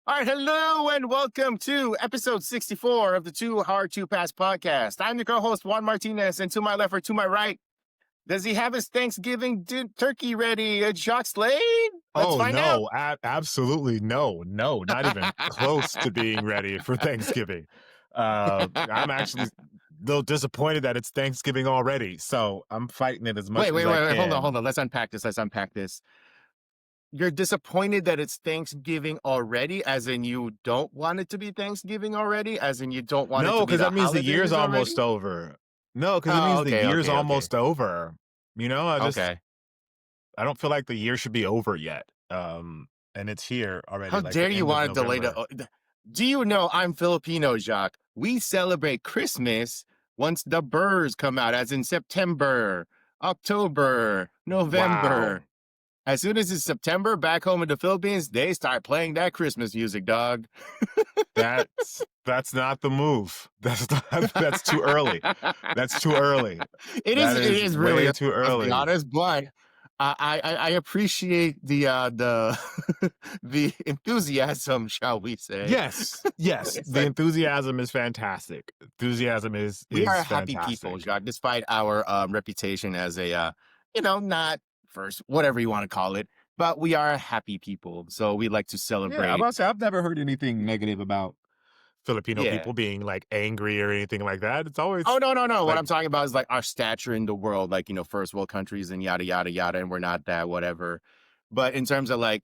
All right, hello and welcome to episode 64 of the Too Hard to Pass podcast. I'm your co-host Juan Martinez, and to my left or to my right, does he have his Thanksgiving turkey ready? Jacques Slade? Let's Oh find out. no, absolutely no, not even close to being ready for Thanksgiving. I'm actually a little disappointed that it's Thanksgiving already, so I'm fighting it as much Wait, as wait, I wait, wait. Hold on, can. hold on. Let's unpack this. Let's unpack this. You're disappointed that it's Thanksgiving already, as in you don't want it to be Thanksgiving already, as in you don't want it to No, be because the that means the year's holidays almost already? over. No, because it Oh, means the okay, year's okay, okay. almost over. Okay. I don't feel like the year should be over yet. And it's here How already, like dare the you end of want to delay November. Do you know I'm Filipino, Jacques? We celebrate Christmas once the burrs come out, as in September, October, Wow. November. As soon as it's September, back home in the Philippines, they start playing that Christmas music, dog. That's not the move. That's too early. That's too early. That It is is really, way too let's be early. honest, but I appreciate the the enthusiasm, shall we say? Yes. It's The like enthusiasm is fantastic. Enthusiasm we are is happy people, fantastic. Jacques, despite our reputation as a, not first, whatever you want to call it, but we are happy people. So we like to Yeah, I'm celebrate. about to say I've never heard anything negative about Filipino Yeah. people being like angry or anything like that. It's Oh, always no, no, no. What like, I'm talking about is like our stature in the world, like, first world countries and yada, yada, yada. And we're not that, whatever. But in terms of like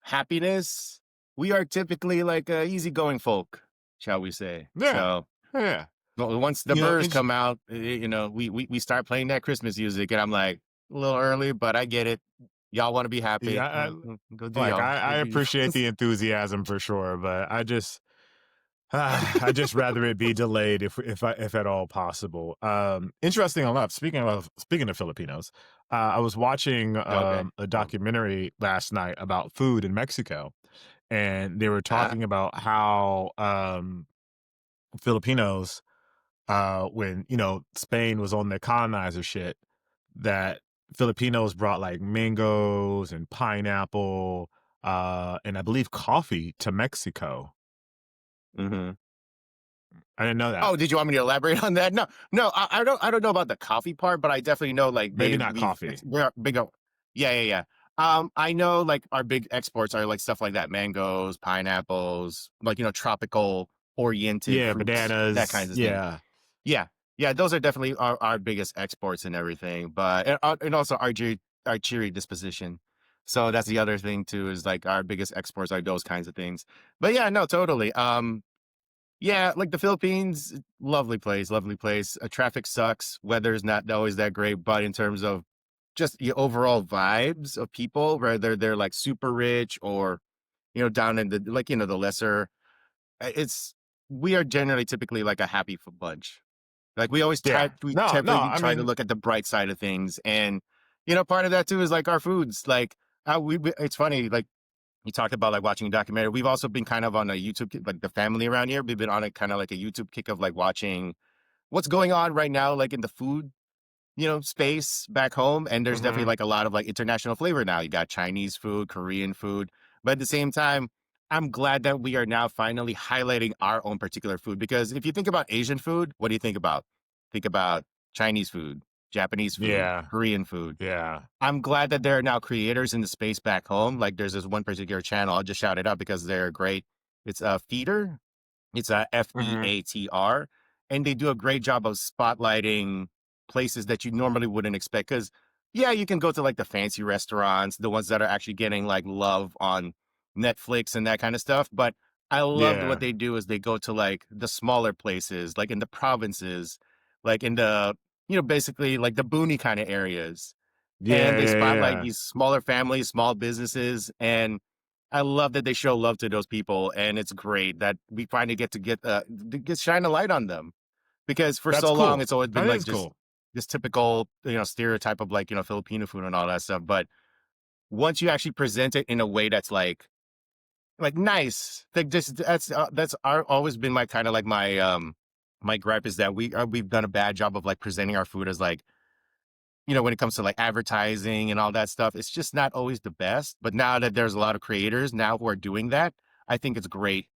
happiness, we are typically like easygoing folk, shall we say. yeah, So yeah. well, once the You know, birds it's, come out, we start playing that Christmas music, and I'm like, a little early, but I get it. Y'all want to be happy. yeah, Go do like y'all. Go I do you. appreciate the enthusiasm for sure, but I just rather it be delayed if at all possible. Interesting enough, speaking of Filipinos, I was watching Okay. a Oh. documentary last night about food in Mexico, and they were Uh-huh. talking about how Filipinos, when Spain was on their colonizer shit, that Filipinos brought like mangoes and pineapple, and I believe coffee to Mexico. Hmm. I didn't know that. Oh, did you want me to elaborate on that? No, no, I don't know about the coffee part, but I definitely know like Maybe not it's coffee. we're big. Yeah, yeah, yeah. I know like our big exports are like stuff like that: mangoes, pineapples, like tropical oriented Yeah, fruits, that bananas. kinds of thing. Yeah. Yeah, yeah, those are definitely our biggest exports and everything. But and also our cheery disposition. So that's the other thing too, is like our biggest exports are those kinds of things. But yeah, no, totally. Yeah, like the Philippines, lovely place, lovely place. Traffic sucks. Weather's not always that great, but in terms of just the overall vibes of people, whether they're like super rich or down in the like the lesser, it's we are generally typically like a happy bunch. Like we always Yeah. we No, typically I try to mean, look at the bright side of things, and part of that too is like our foods. Like it's funny, like you talked about like watching a documentary. We've also been kind of on a YouTube like the family around here. We've been on a kind of like a YouTube kick of like watching what's going on right now, like in the food, space back home. And there's definitely mhm. like a lot of like international flavor now. You got Chinese food, Korean food, but at the same time, I'm glad that we are now finally highlighting our own particular food because if you think about Asian food, what do you think about? Think about Chinese food, Japanese food, Yeah. Korean food. Yeah. I'm glad that there are now creators in the space back home. Like there's this one particular channel. I'll just shout it out because they're great. It's a Feeder. It's a Mhm. FEATR, and they do a great job of spotlighting places that you normally wouldn't expect. Because yeah, you can go to like the fancy restaurants, the ones that are actually getting like love on Netflix and that kind of stuff. But I loved what Yeah. they do is they go to like the smaller places, like in the provinces, like in the basically like the boony kind of areas, and Yeah, they yeah, spotlight yeah. these smaller families, small businesses, and I love that they show love to those people, and it's great that we finally get shine a light on them because for That's so long cool. it's always been That like is just cool. this typical stereotype of like Filipino food and all that stuff. But once you actually present it in a way that's like nice, like just always been my kind of like my gripe is that we've done a bad job of like presenting our food as like when it comes to like advertising and all that stuff, it's just not always the best. But now that there's a lot of creators now who are doing that, I think it's great.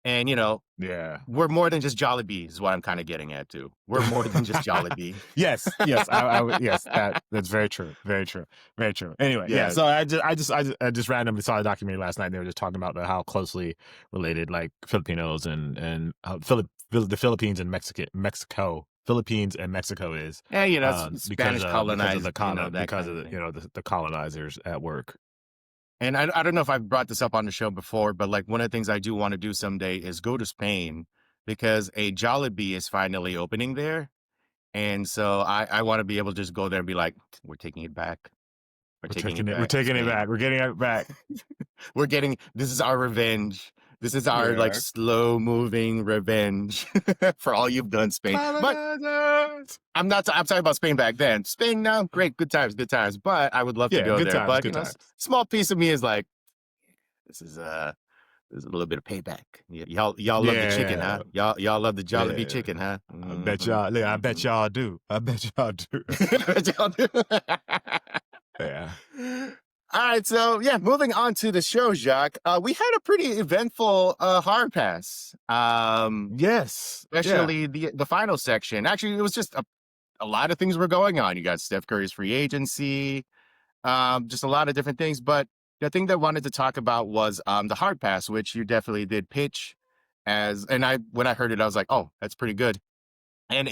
And Yeah. we're more than just Jollibee is what I'm kind of getting at too. We're more than just Jollibee. Yes, yes, yes, that's very true, very true, very true. Anyway, yeah. Yeah. So I just randomly saw a documentary last night. And they were just talking about how closely related like Filipinos and the Philippines and Philippines and Mexico is, Yeah, because Spanish colonized, that because kind of of the thing. the colonizers at work. And I don't know if I've brought this up on the show before, but like one of the things I do want to do someday is go to Spain because a Jollibee is finally opening there. And so I want to be able to just go there and be like, we're taking it back. We're taking it We're back, taking it Spain. back. We're getting it back. This is our revenge. This is our like Yeah. slow moving revenge for all you've done, Spain. But Colonizers. I'm talking about Spain back then. Spain now, great, good times, good times. But I would love to Yeah, go good there. times, But good times. small piece of me is like, this is there's a little bit of payback. Y'all love the chicken, huh? Yeah, Y'all love the Jollibee yeah. chicken, huh? I bet Mm-hmm. y'all. Yeah, I bet Mm-hmm. y'all do. I bet y'all do. Y'all do. Yeah. All right, so yeah, moving on to the show, Jacques. We had a pretty eventful hard pass. Yes. Yeah. Especially the final section. Actually, it was just a lot of things were going on. You got Steph Curry's free agency, just a lot of different things. But the thing that I wanted to talk about was the hard pass, which you definitely did pitch as. And I when I heard it, I was like, oh, that's pretty good. And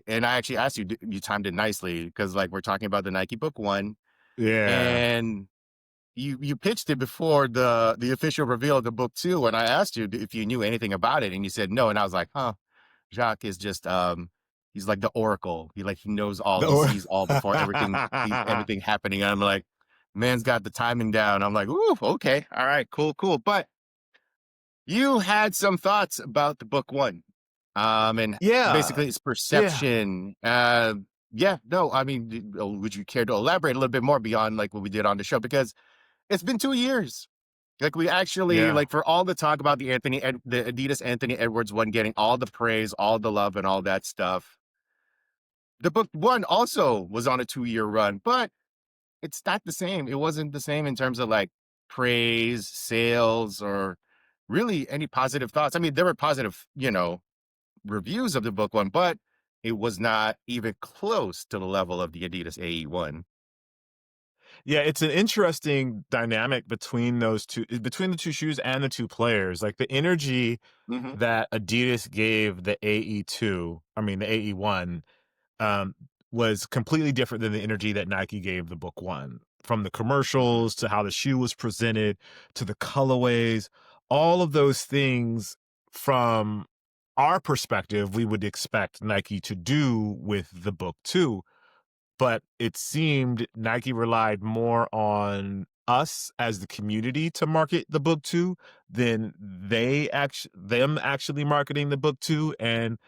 and I actually asked you, you timed it nicely because like we're talking about the Nike Book One, Yeah. and you pitched it before the official reveal of the book two. And I asked you if you knew anything about it, and you said no. And I was like, huh, Jacques is just he's like the oracle. He knows all, The he or- sees all before everything sees everything happening. And I'm like, man's got the timing down. I'm like, ooh, okay, all right, cool, cool. But you had some thoughts about the book one, and yeah. basically its Yeah. perception. Yeah, no, I mean, would you care to elaborate a little bit more beyond like what we did on the show? Because it's been 2 years. Like we actually Yeah. like for all the talk about the Adidas Anthony Edwards one getting all the praise, all the love, and all that stuff. The book one also was on a 2 year run, but it's not the same. It wasn't the same in terms of like praise, sales, or really any positive thoughts. I mean, there were positive, reviews of the book one, but it was not even close to the level of the Adidas AE one. Yeah, it's an interesting dynamic between those two, between the two shoes and the two players. Like the energy Mm-hmm. that Adidas gave the AE2, I mean the AE1, um, was completely different than the energy that Nike gave the Book One. From the Mm-hmm. commercials to how the shoe was presented to the colorways, all of those things from our perspective, we would expect Nike to do with the Book Two, but it seemed Nike relied more on us as the community to market the book two than them actually marketing the book two. And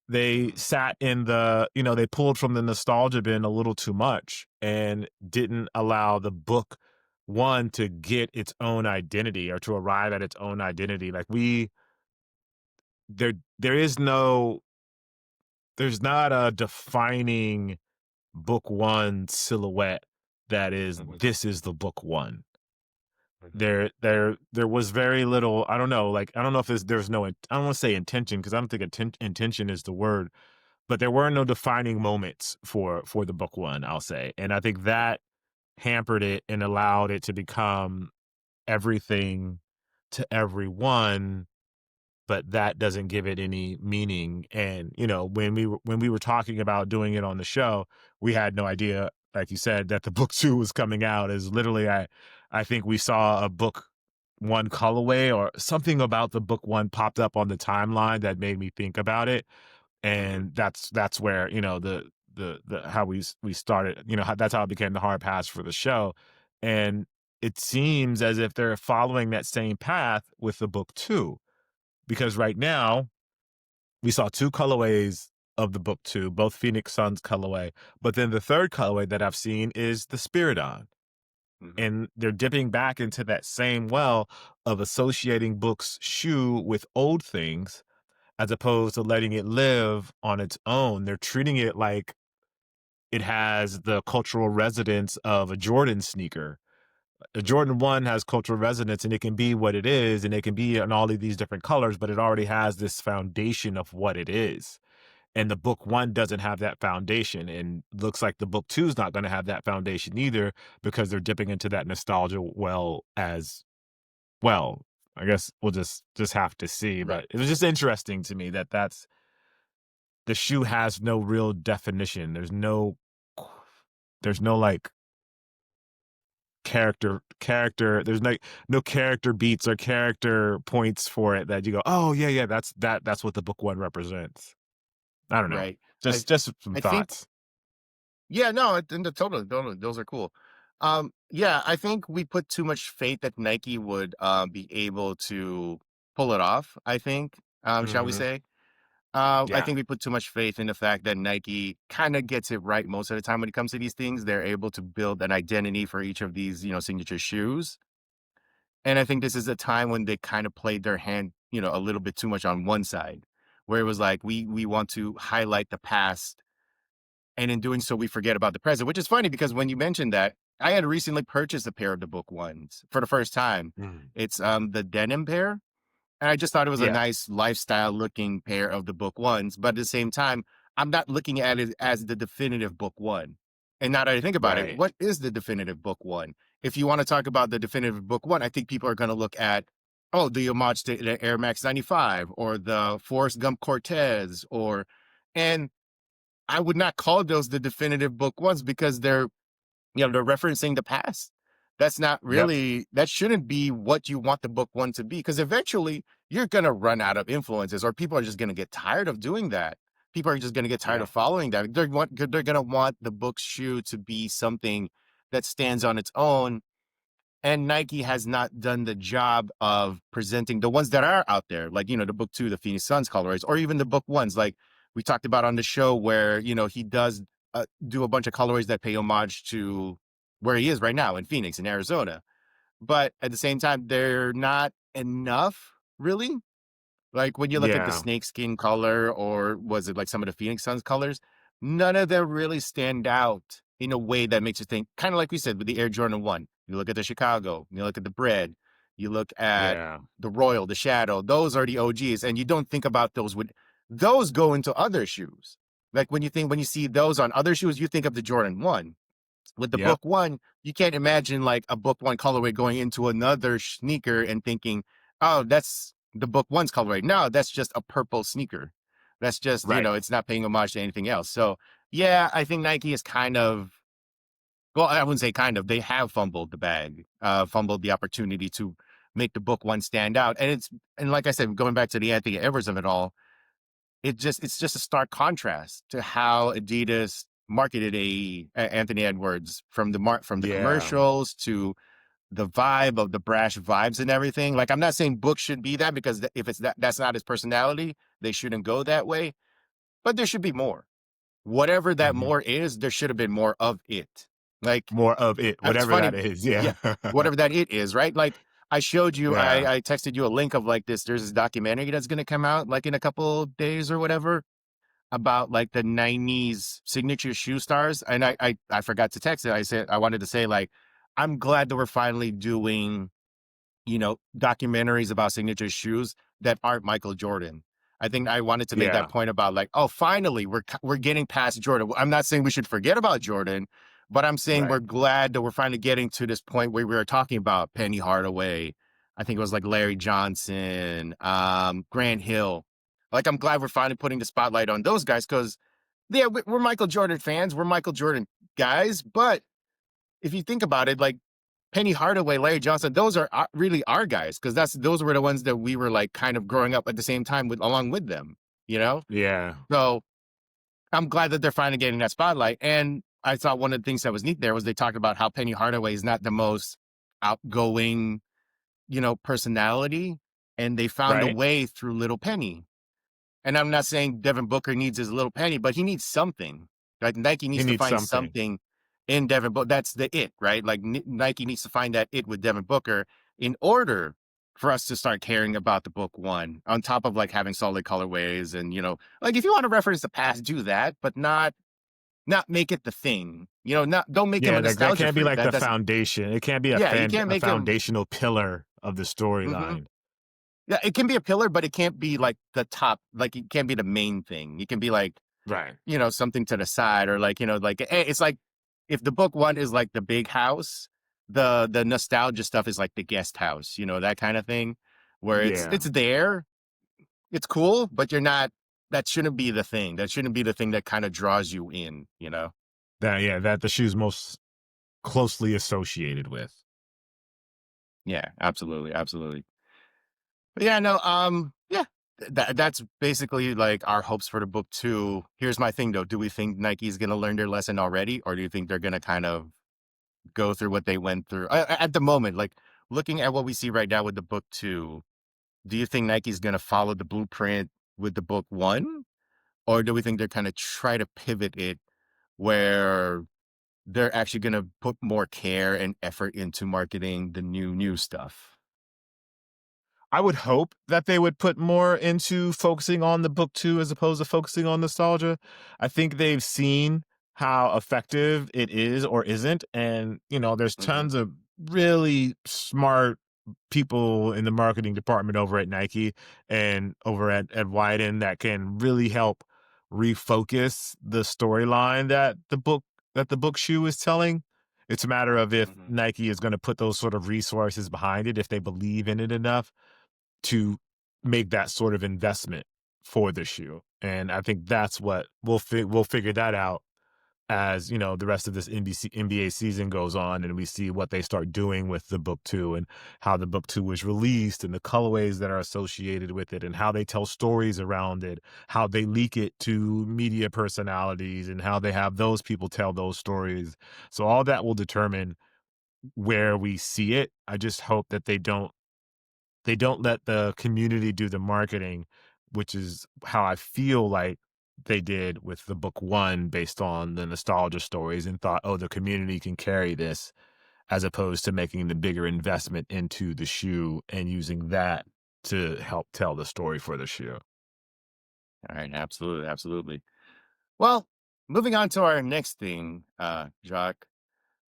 they Mm-hmm. sat in they pulled from the nostalgia bin a little too much and didn't allow the book one to get its own identity or to arrive at its own identity. Like there is no there's not a defining book one silhouette that is Mm-hmm. this is the book one. Mm-hmm. There was very little. I don't know. Like I don't know if there's no. I don't want to say intention because I don't think intention is the word. But there were no defining moments for the book one. I'll say, and I think that hampered it and allowed it to become everything to everyone, but that doesn't give it any meaning. And when we were talking about doing it on the show, we had no idea, like you said, that the book two was coming out. Is literally I think we saw a book one colorway or something about the book one popped up on the timeline that made me think about it, Mm-hmm. and that's where the how we started. That's how it became the hard pass for the show, and it seems as if they're following that same path with the book two, because right now we saw two colorways of the book two, both Phoenix Suns colorway, but then the third colorway that I've seen is the Spiridon. Mm-hmm. And they're dipping back into that same well of associating Book's shoe with old things as opposed to letting it live on its own. They're treating it like it has the cultural residence of a Jordan sneaker. The Jordan 1 has cultural resonance and it can be what it is and it can be in all of these different colors, but it already has this foundation of what it is. And the book 1 doesn't have that foundation, and looks like the book 2 is not gonna have that foundation either because they're dipping into that nostalgia well as well. I guess we'll just have to see, Right. but it was just interesting to me that that's the shoe has no real definition. There's no, like, character there's no character beats or character points for it that you go, "Oh, yeah, yeah, that's what the book 1 represents." I don't know. Right. I Just some I think thoughts. yeah, no, totally, totally, those are cool. Yeah, I think we put too much faith that Nike would be able to pull it off, I think, shall we Mhm. say. I Yeah. think we put too much faith in the fact that Nike kind of gets it right most of the time when it comes to these things. They're able to build an identity for each of these, signature shoes. And I think this is a time when they kind of played their hand, a little bit too much on one side, where it was like we want to highlight the past, and in doing so, we forget about the present. Which is funny because when you mentioned that, I had recently purchased a pair of the book ones for the first time. Mm. It's the denim pair, and I just thought it was a Yeah. nice lifestyle looking pair of the book ones, but at the same time, I'm not looking at it as the definitive book one. And now that I think about it, Right. what is the definitive book one? If you want to talk about the definitive book one, I think people are going to look at, oh, the homage to the Air Max 95 or the Forrest Gump Cortez, and I would not call those the definitive book ones because they're referencing the past. That's not Yep. really, that shouldn't be what you want the book one to be, because eventually you're going to run out of influences, or people are just going to get tired of doing that. People are just going to get tired Yeah. of following that. They're going to want the book shoe to be something that stands on its own, and Nike has not done the job of presenting the ones that are out there, like, the book two, the Phoenix Suns colorways, or even the book ones, like we talked about on the show, where, he does do a bunch of colorways that pay homage to where he is right now in Phoenix, in Arizona. But at the same time, they're not enough, really. Like when you look at the Yeah. snakeskin color, or was it like some of the Phoenix Suns colors, none of them really stand out in a way that makes you think, kind of like we said with the Air Jordan 1. You look at the Chicago, you look at the Bread, you look at Yeah. the Royal, the Shadow, those are the OGs. And you don't think about those with those go into other shoes. Like when you see those on other shoes, you think of the Jordan 1. With the Yep. book one, you can't imagine like a book one colorway going into another sneaker and thinking, oh, that's the book one's colorway. No, that's just a purple sneaker. That's just, Right. it's not paying homage to anything else. So yeah, I think Nike is kind of, well, I wouldn't say kind of, they have fumbled the bag, fumbled the opportunity to make the book one stand out. And like I said, going back to the Anthony Evers of it all, it's just a stark contrast to how Adidas marketed Anthony Edwards, from the Yeah. commercials to the vibe of the brash vibes and everything. Like, I'm not saying books should be that, because if it's that's not his personality, they shouldn't go that way. But there should be more. Whatever that Mhm. more is, there should have been more of it. Like, More of it, it's whatever funny, that is. yeah, Yeah. whatever that it is, right? Like, I showed you, Yeah. I texted you a link of like this. There's this documentary that's going to come out like in a couple days or whatever, about like the 90s signature shoe stars. And I forgot to text it. I said I wanted to say, like, I'm glad that we're finally doing, documentaries about signature shoes that aren't Michael Jordan. I think I wanted to make that Yeah. point about, like, oh, finally we're getting past Jordan. I'm not saying we should forget about Jordan, but I'm saying Right. we're glad that we're finally getting to this point where we were talking about Penny Hardaway. I think it was like Larry Johnson, Grant Hill. Like, I'm glad we're finally putting the spotlight on those guys, because yeah, we're Michael Jordan fans, we're Michael Jordan guys. But if you think about it, like Penny Hardaway, Larry Johnson, those are really our guys, because those were the ones that we were like kind of growing up at the same time with, along with them, you know. Yeah. So I'm glad that they're finally getting that spotlight. And I thought one of the things that was neat there was they talked about how Penny Hardaway is not the most outgoing, personality, and they found a Right. way through Little Penny. And I'm not saying Devin Booker needs his little penny, but he needs something. Like, Nike He needs to needs find something. something in Devin Booker. That's the it, right? Like, Nike needs to find that it with Devin Booker in order for us to start caring about the book one, on top of like having solid colorways. And, like, if you want to reference the past, do that, but not not make it the thing. You know, not don't make him Yeah, a that nostalgia can't be freak. like the That's foundation. It can't be yeah, you can't a make him. foundational pillar of the Mhm. storyline. Yeah, it can be a pillar, but it can't be like the top. Like it can't be the main thing. It can be like Right. something to the side or like like it's like if the book one is like the big house, the nostalgia stuff is like the guest house. That kind of thing, where Yeah. it's there, it's cool, but you're not. That shouldn't be the thing. That shouldn't be the thing that kind of draws you in. That the shoe's most closely associated with. Yeah, absolutely, absolutely. But yeah, no, yeah, that's basically like our hopes for the book two. Here's my thing though: do we think Nike's gonna learn their lesson already, or do you think they're gonna kind of go through what they went through at the moment? Like looking at what we see right now with the book two, do you think Nike's gonna follow the blueprint with the book one, or do we think they're kind of try to pivot it where they're actually gonna put more care and effort into marketing the new stuff? I would hope that they would put more into focusing on the book 2 as opposed to focusing on nostalgia. I think they've seen how effective it is or isn't, and, there's Hmm. tons of really smart people in the marketing department over at Nike and over at Wyden that can really help refocus the storyline that the book shoe is telling. It's a matter of if Hmm. Nike is gonna put those sort of resources behind it, if they believe in it enough to make that sort of investment for the shoe. And I think that's what we'll figure that out as the rest of this NBA season goes on, and we see what they start doing with the book two and how the book two was released and the colorways that are associated with it and how they tell stories around it, how they leak it to media personalities and how they have those people tell those stories. So all that will determine where we see it. I just hope that they don't let the community do the marketing, which is how I feel like they did with the book one based on the nostalgia stories and thought, oh, the community can carry this, as opposed to making the bigger investment into the shoe and using that to help tell the story for the shoe. All right, absolutely, absolutely. Well, moving on to our next thing, Jacques.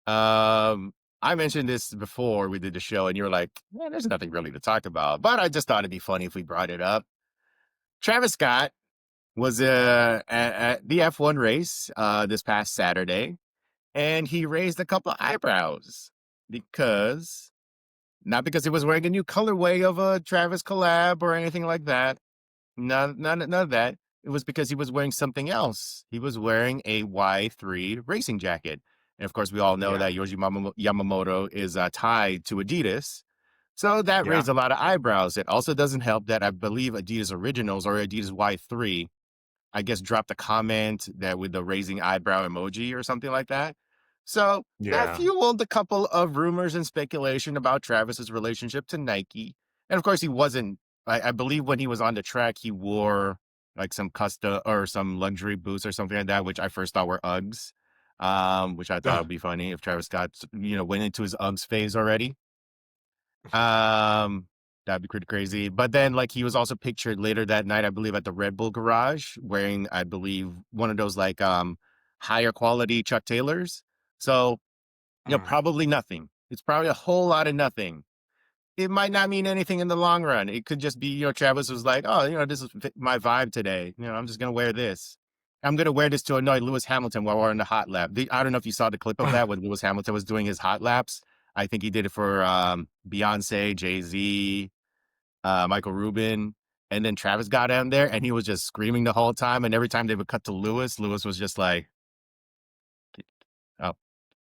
I mentioned this before we did the show, and you're like, "Man, there's nothing really to talk about." But I just thought it'd be funny if we brought it up. Travis Scott was at the F1 race this past Saturday, and he raised a couple eyebrows because not because he was wearing a new colorway of a Travis collab or anything like that. None of that. It was because he was wearing something else. He was wearing a Y-3 racing jacket. And of course, we all know Yeah. that Yamamoto is tied to Adidas. So that Yeah. raised a lot of eyebrows. It also doesn't help that I believe Adidas Originals or Adidas Y-3, I guess, dropped a comment that with the raising eyebrow emoji or something like that. So that Yeah. fueled a couple of rumors and speculation about Travis's relationship to Nike. And of course, he wasn't. I believe when he was on the track, he wore like some custom or some luxury boots or something like that, which I first thought were Uggs. Which I thought would be funny if Travis Scott, went into his Uggs phase already. Um, that'd be pretty crazy. But then, like, he was also pictured later that night, I believe, at the Red Bull garage, wearing, I believe, one of those like higher quality Chuck Taylors. So, Mm. probably nothing. It's probably a whole lot of nothing. It might not mean anything in the long run. It could just be, Travis was like, oh, this is my vibe today. I'm just gonna wear this. I'm gonna wear this to annoy Lewis Hamilton while we're on the hot lap. I don't know if you saw the clip of that when Lewis Hamilton was doing his hot laps. I think he did it for Beyonce, Jay Z, Michael Rubin, and then Travis got on there and he was just screaming the whole time. And every time they would cut to Lewis, Lewis was just like, "Oh,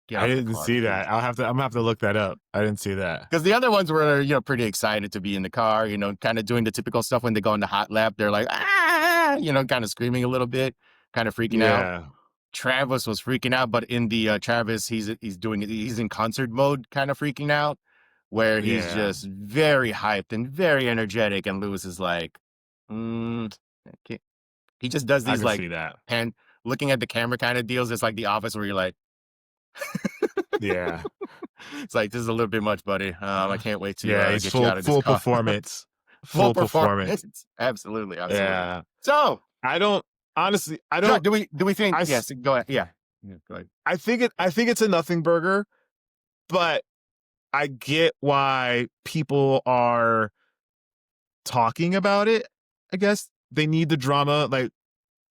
get I off the didn't car, see please." that. I'm gonna have to look that up. I didn't see that. Because the other ones were, pretty excited to be in the car, kind of doing the typical stuff when they go on the hot lap. They're like, ah, kind of screaming a little bit, kind of freaking out. Yeah. Travis was freaking out, but in the Travis, he's doing it. He's in concert mode, kind of freaking out, where he's Yeah. just very hyped and very energetic. And Lewis is like, okay. He just does I these can like see that. pan looking at the camera kind of deals. It's like The Office where you're like, Yeah. it's like, this is a little bit much, buddy. I can't wait to Yeah, he's get you out of this full car. performance. Full Full performance. performance. Absolutely, absolutely. Yeah. So, I don't. honestly, I So don't. do we think I s- yes, go ahead. Yeah. Yeah, go ahead. I think it's a nothing burger, but I get why people are talking about it. I guess they need the drama, like,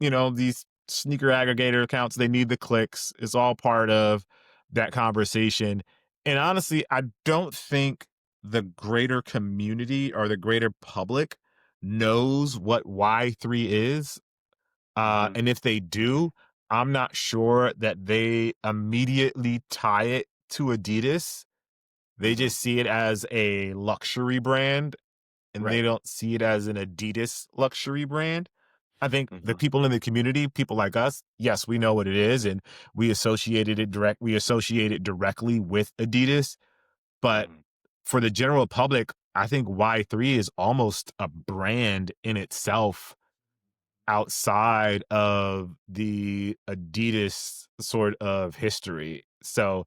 these sneaker aggregator accounts, they need the clicks. It's all part of that conversation. And honestly, I don't think the greater community or the greater public knows what Y3 is. Mhm, And if they do, I'm not sure that they immediately tie it to Adidas. They mhm. just see it as a luxury brand and they Right. don't see it as an Adidas luxury brand. I think the Mhm, people in the community, people like us, yes, we know what it is and we associate it directly with Adidas, but mhm, for the general public, I think Y3 is almost a brand in itself outside of the Adidas sort of history. So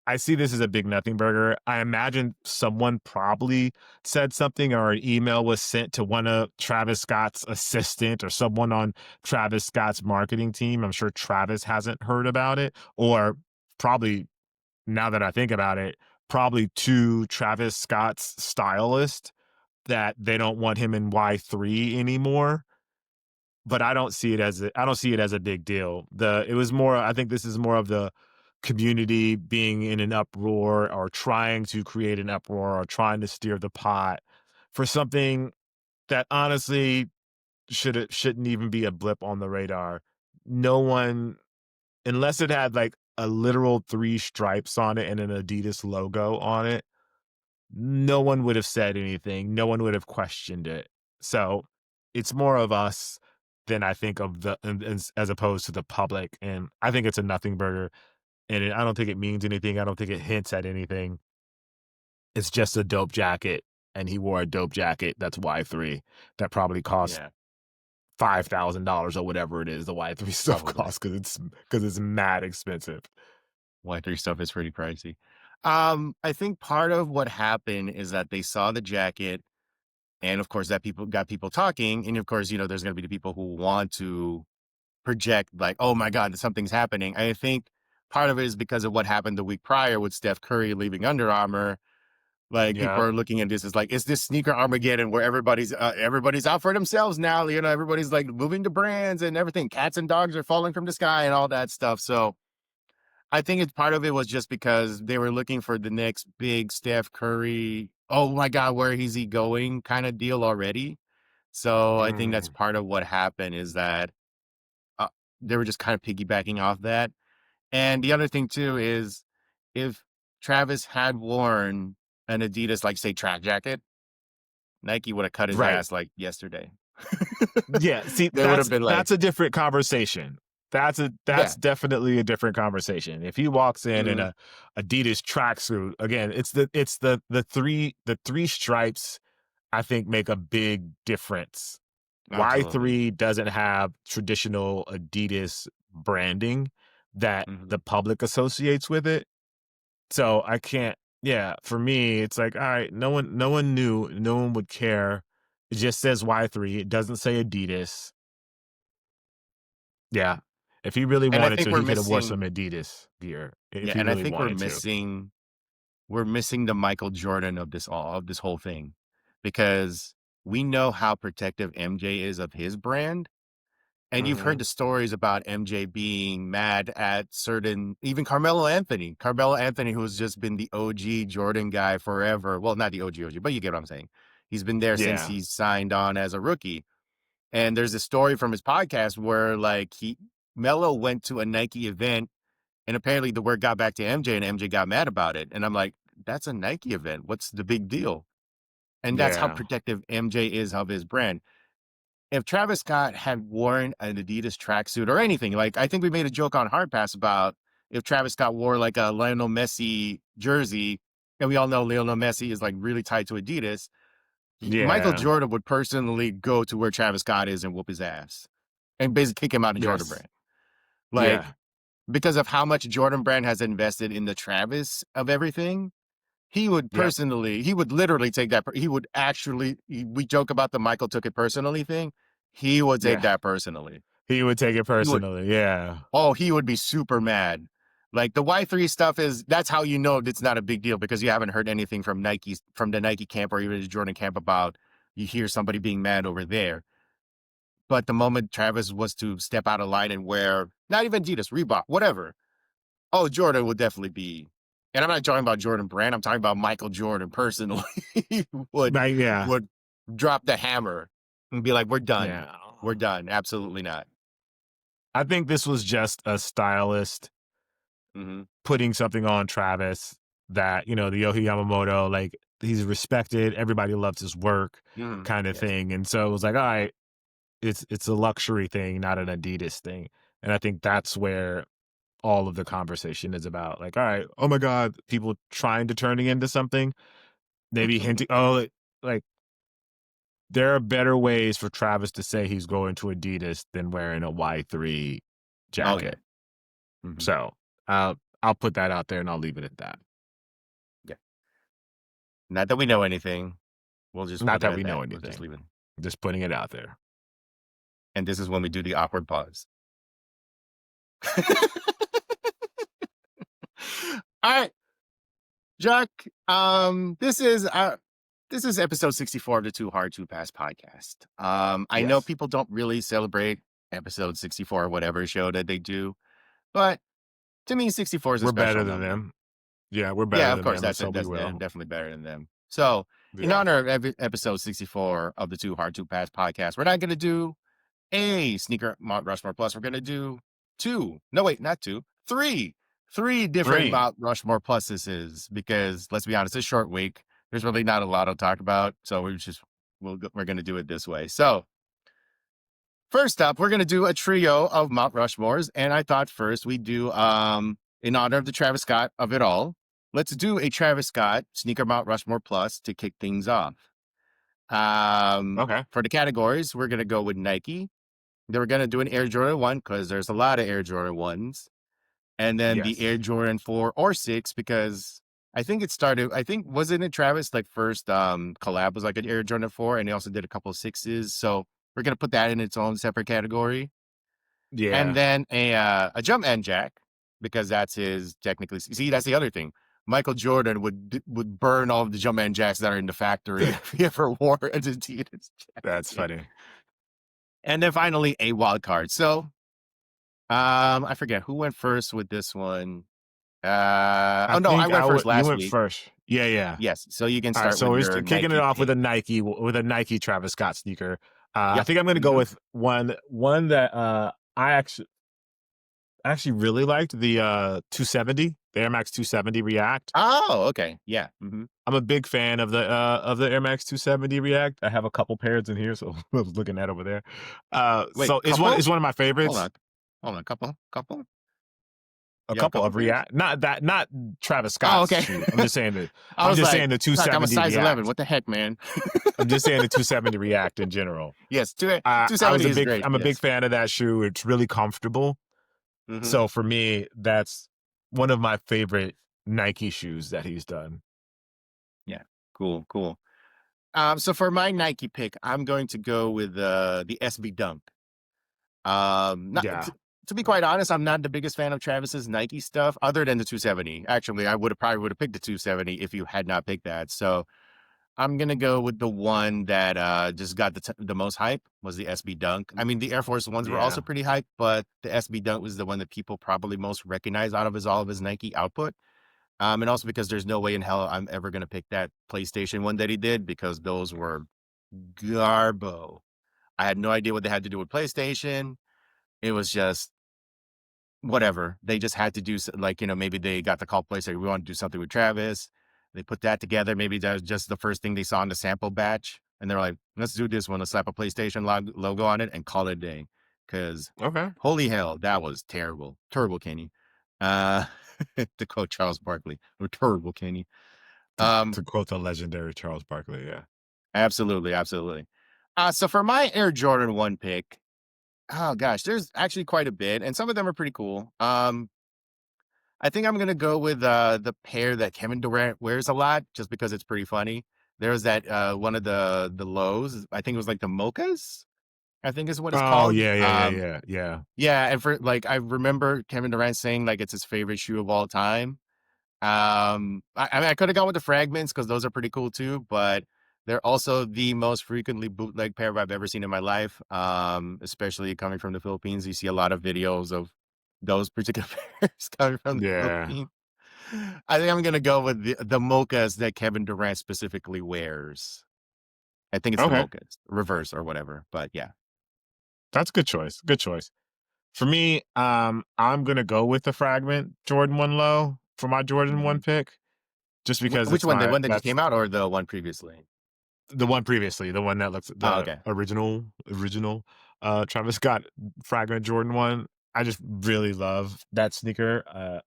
I see this as a big nothing burger. I imagine someone probably said something or an email was sent to one of Travis Scott's assistant or someone on Travis Scott's marketing team. I'm sure Travis hasn't heard about it, or probably, now that I think about it, probably to Travis Scott's stylist that they don't want him in Y3 anymore. But I don't see it as a big deal. It was more, I think this is more of the community being in an uproar or trying to create an uproar or trying to steer the pot for something that honestly shouldn't even be a blip on the radar. No one, unless it had like a literal three stripes on it and an Adidas logo on it, no one would have said anything. No one would have questioned it. So it's more of us than I think of as opposed to the public. And I think it's a nothing burger. And I don't think it means anything. I don't think it hints at anything. It's just a dope jacket. And he wore a dope jacket that's Y3 that probably cost yeah, $5,000 or whatever it is the Y3 stuff probably. costs because it's mad expensive. Y3 stuff is pretty pricey. I think part of what happened is that they saw the jacket, and of course that people got people talking, and of course, there's gonna be the people who want to project like, "Oh my god, something's happening." I think part of it is because of what happened the week prior with Steph Curry leaving Under Armour. Like, people Yeah. are looking at this as like, is this sneaker Armageddon where everybody's out for themselves now? Everybody's like moving to brands and everything. Cats and dogs are falling from the sky and all that stuff. So I think it's part of it was just because they were looking for the next big Steph Curry, oh my God, where is he going kind of deal already. So I think that's Mm. part of what happened is that uh, they were just kind of piggybacking off that. And the other thing too is if Travis had worn an Adidas, like say track jacket, Nike would have cut his Right. ass like yesterday. Yeah, see, They would have been like, that's a different conversation. yeah, That's definitely a different conversation. If he walks in mhm, a Adidas tracksuit, again, it's the three stripes I think make a big difference. absolutely. Y3 doesn't have traditional Adidas branding that the Mhm. public associates with it. So I can't, yeah, for me, it's like, all right, no one knew, no one would care. It just says Y3. It doesn't say Adidas. Yeah. If he really And I wanted think to, we're he could have wore missing, some Adidas gear if yeah, he and I really think wanted to. we're missing the Michael Jordan of this whole thing, because we know how protective MJ is of his brand. And you've heard Mhm. the stories about MJ being mad at certain, even Carmelo Anthony. Carmelo Anthony, who's just been the OG Jordan guy forever. Well, not the OG, but you get what I'm saying. He's been there since Yeah. he signed on as a rookie. And there's a story from his podcast where like Melo went to a Nike event and apparently the word got back to MJ and MJ got mad about it. And I'm like, that's a Nike event. What's the big deal? And that's how Yeah. protective MJ is of his brand. If Travis Scott had worn an Adidas tracksuit or anything, like I think we made a joke on Hard Pass about if Travis Scott wore like a Lionel Messi jersey, and we all know Lionel Messi is like really tied to Adidas, Michael Yeah. Jordan would personally go to where Travis Scott is and whoop his ass and basically kick him out of Jordan Yes. Brand. Yeah. Like, because of how much Jordan Brand has invested in the Travis of everything, Yep. he would literally take that. He would actually, we joke about the Michael took it personally thing. He would take Yeah. that personally. He would take it He would, personally. Yeah. oh, he would be super mad. Like the Y-3 stuff is, that's how you know it's not a big deal because you haven't heard anything from Nike, from the Nike camp or even the Jordan camp about, you hear somebody being mad over there. But the moment Travis was to step out of line and wear, not even Adidas, Reebok, whatever, oh, Jordan would definitely be. And I'm not talking about Jordan Brand. I'm talking about Michael Jordan personally. would Like, yeah. would drop the hammer and be like, "We're done. Yeah. We're done. Absolutely not." I think this was just a stylist Hmm. putting something on Travis that, the Yohei Yamamoto, like, he's respected, everybody loves his work Hmm. kind of Yes. thing. And so it was like, all right, it's a luxury thing, not an Adidas thing. And I think that's where all of the conversation is about. Like, all right, oh my God, people trying to turn it into something, maybe hinting, like there are better ways for Travis to say he's going to Adidas than wearing a Y-3 Oh yeah. jacket. Hmm. So I'll put that out there and I'll leave it at that. Yeah. Not that we know anything. We'll just Not put it that at we know that. We'll just anything. leave it. Just putting it out there. And this is when we do the awkward pause. All right, Jack. This is episode 64 of the Too Hard to Pass podcast. I know Yes. people don't really celebrate episode 64 or whatever show that they do, but to me, 64 is a We're special better than number. them. Yeah, we're better Yeah, of than course, them, and so we will. definitely better than them. So, in Yeah. honor of episode 64 of the Too Hard to Pass podcast, we're not going to do a sneaker Mount Rushmore plus. We're going to do two. No, wait, not two, three different 3. Mount Rushmore pluses because let's be honest, it's a short week. There's really not a lot to talk about. So we're going to do it this way. So first up, we're going to do a trio of Mount Rushmores. And I thought first we'd do, in honor of the Travis Scott of it all, let's do a Travis Scott sneaker Mount Rushmore plus to kick things off. Okay. For the categories, we're going to go with Nike. They were going to do an Air Jordan 1 because there's a lot of Air Jordan 1s. And then the Air Yes. Jordan 4 or 6 because I think it started, I think, wasn't it Travis, like first collab was like an Air Jordan 4 and they also did a couple of 6s. So we're going to put that in its own separate category. And Yeah. then a jump end jack because that's his technically. See, that's the other thing. Michael Jordan would burn all of the jump end jacks that are in the factory if he ever wore an Adidas That's jacket. funny. And then finally a wild card. So I forget who went first with this one. I Oh no, I think went first you last went week. first. Yeah, yeah. Yes, so you can All right, start so with we're your kicking it Nike off pick. with a Nike Travis Scott sneaker. I Yep. think I'm going to go Mhm. with one that I actually really liked, the 270, the Air Max 270 React. Oh, okay. Yeah. Hmm. I'm a big fan of the Air Max 270 React. I have a couple pairs in here, so I was looking at over there. Wait, So couple? it's one of my Hold favorites. on. Hold on. Couple? A You have a couple couple of pairs? React, not Travis Oh, Scott's okay. shoe. I I'm was just like, saying the fuck, I'm a 270 size 11. React. What the heck, man? I'm just saying the 270 React in general. Yes, I was 270 is great. I'm a big Yes. fan of that shoe. It's really comfortable. Hmm. So for me, that's one of my favorite Nike shoes that he's done. Yeah. Cool. So for my Nike pick, I'm going to go with the SB Dunk. Not Yeah. to be quite honest, I'm not the biggest fan of Travis's Nike stuff, other than the 270. Actually, I would have picked the 270 if you had not picked that. So I'm gonna go with the one that just got the most hype was the SB Dunk. I mean, the Air Force ones were also Yeah. pretty hype, but the SB Dunk was the one that people probably most recognize out of all of his Nike output. And also because there's no way in hell I'm ever gonna pick that PlayStation one that he did because those were garbo. I had no idea what they had to do with PlayStation. It was just whatever. They just had to do like, maybe they got the call place like we want to do something with Travis. They put that together. Maybe that was just the first thing they saw in the sample batch. And they're like, let's do this one. Let's slap a PlayStation logo on it and call it a day. Cause Okay. holy hell, that was terrible. Terrible, Kenny. Uh to quote Charles Barkley. Or terrible, Kenny. Um, To quote the legendary Charles Barkley, yeah. absolutely. So for my Air Jordan 1 pick, oh gosh, there's actually quite a bit, and some of them are pretty cool. I think I'm gonna go with the pair that Kevin Durant wears a lot, just because it's pretty funny. There's that one of the lows. I think it was like the mochas, I think is what it's Oh, called. yeah, yeah, yeah, yeah, yeah. Yeah, and for like I remember Kevin Durant saying like it's his favorite shoe of all time. I mean, I could have gone with the fragments because those are pretty cool too, but they're also the most frequently bootleg pair I've ever seen in my life. Especially coming from the Philippines, you see a lot of videos of those particular pairs coming from the Yeah. Philippines. I think I'm gonna go with the mochas that Kevin Durant specifically wears. I think it's the Okay. mochas, reverse or whatever. But yeah, That's a good choice, good choice. For me, I'm gonna go with the Fragment Jordan 1 Low for my Jordan 1 hmm pick, just because which it's one? The my one that just that's came out or the one previously? the one previously, the one that looks Oh, the okay. original, Travis Scott Fragment Jordan 1. I just really love that sneaker.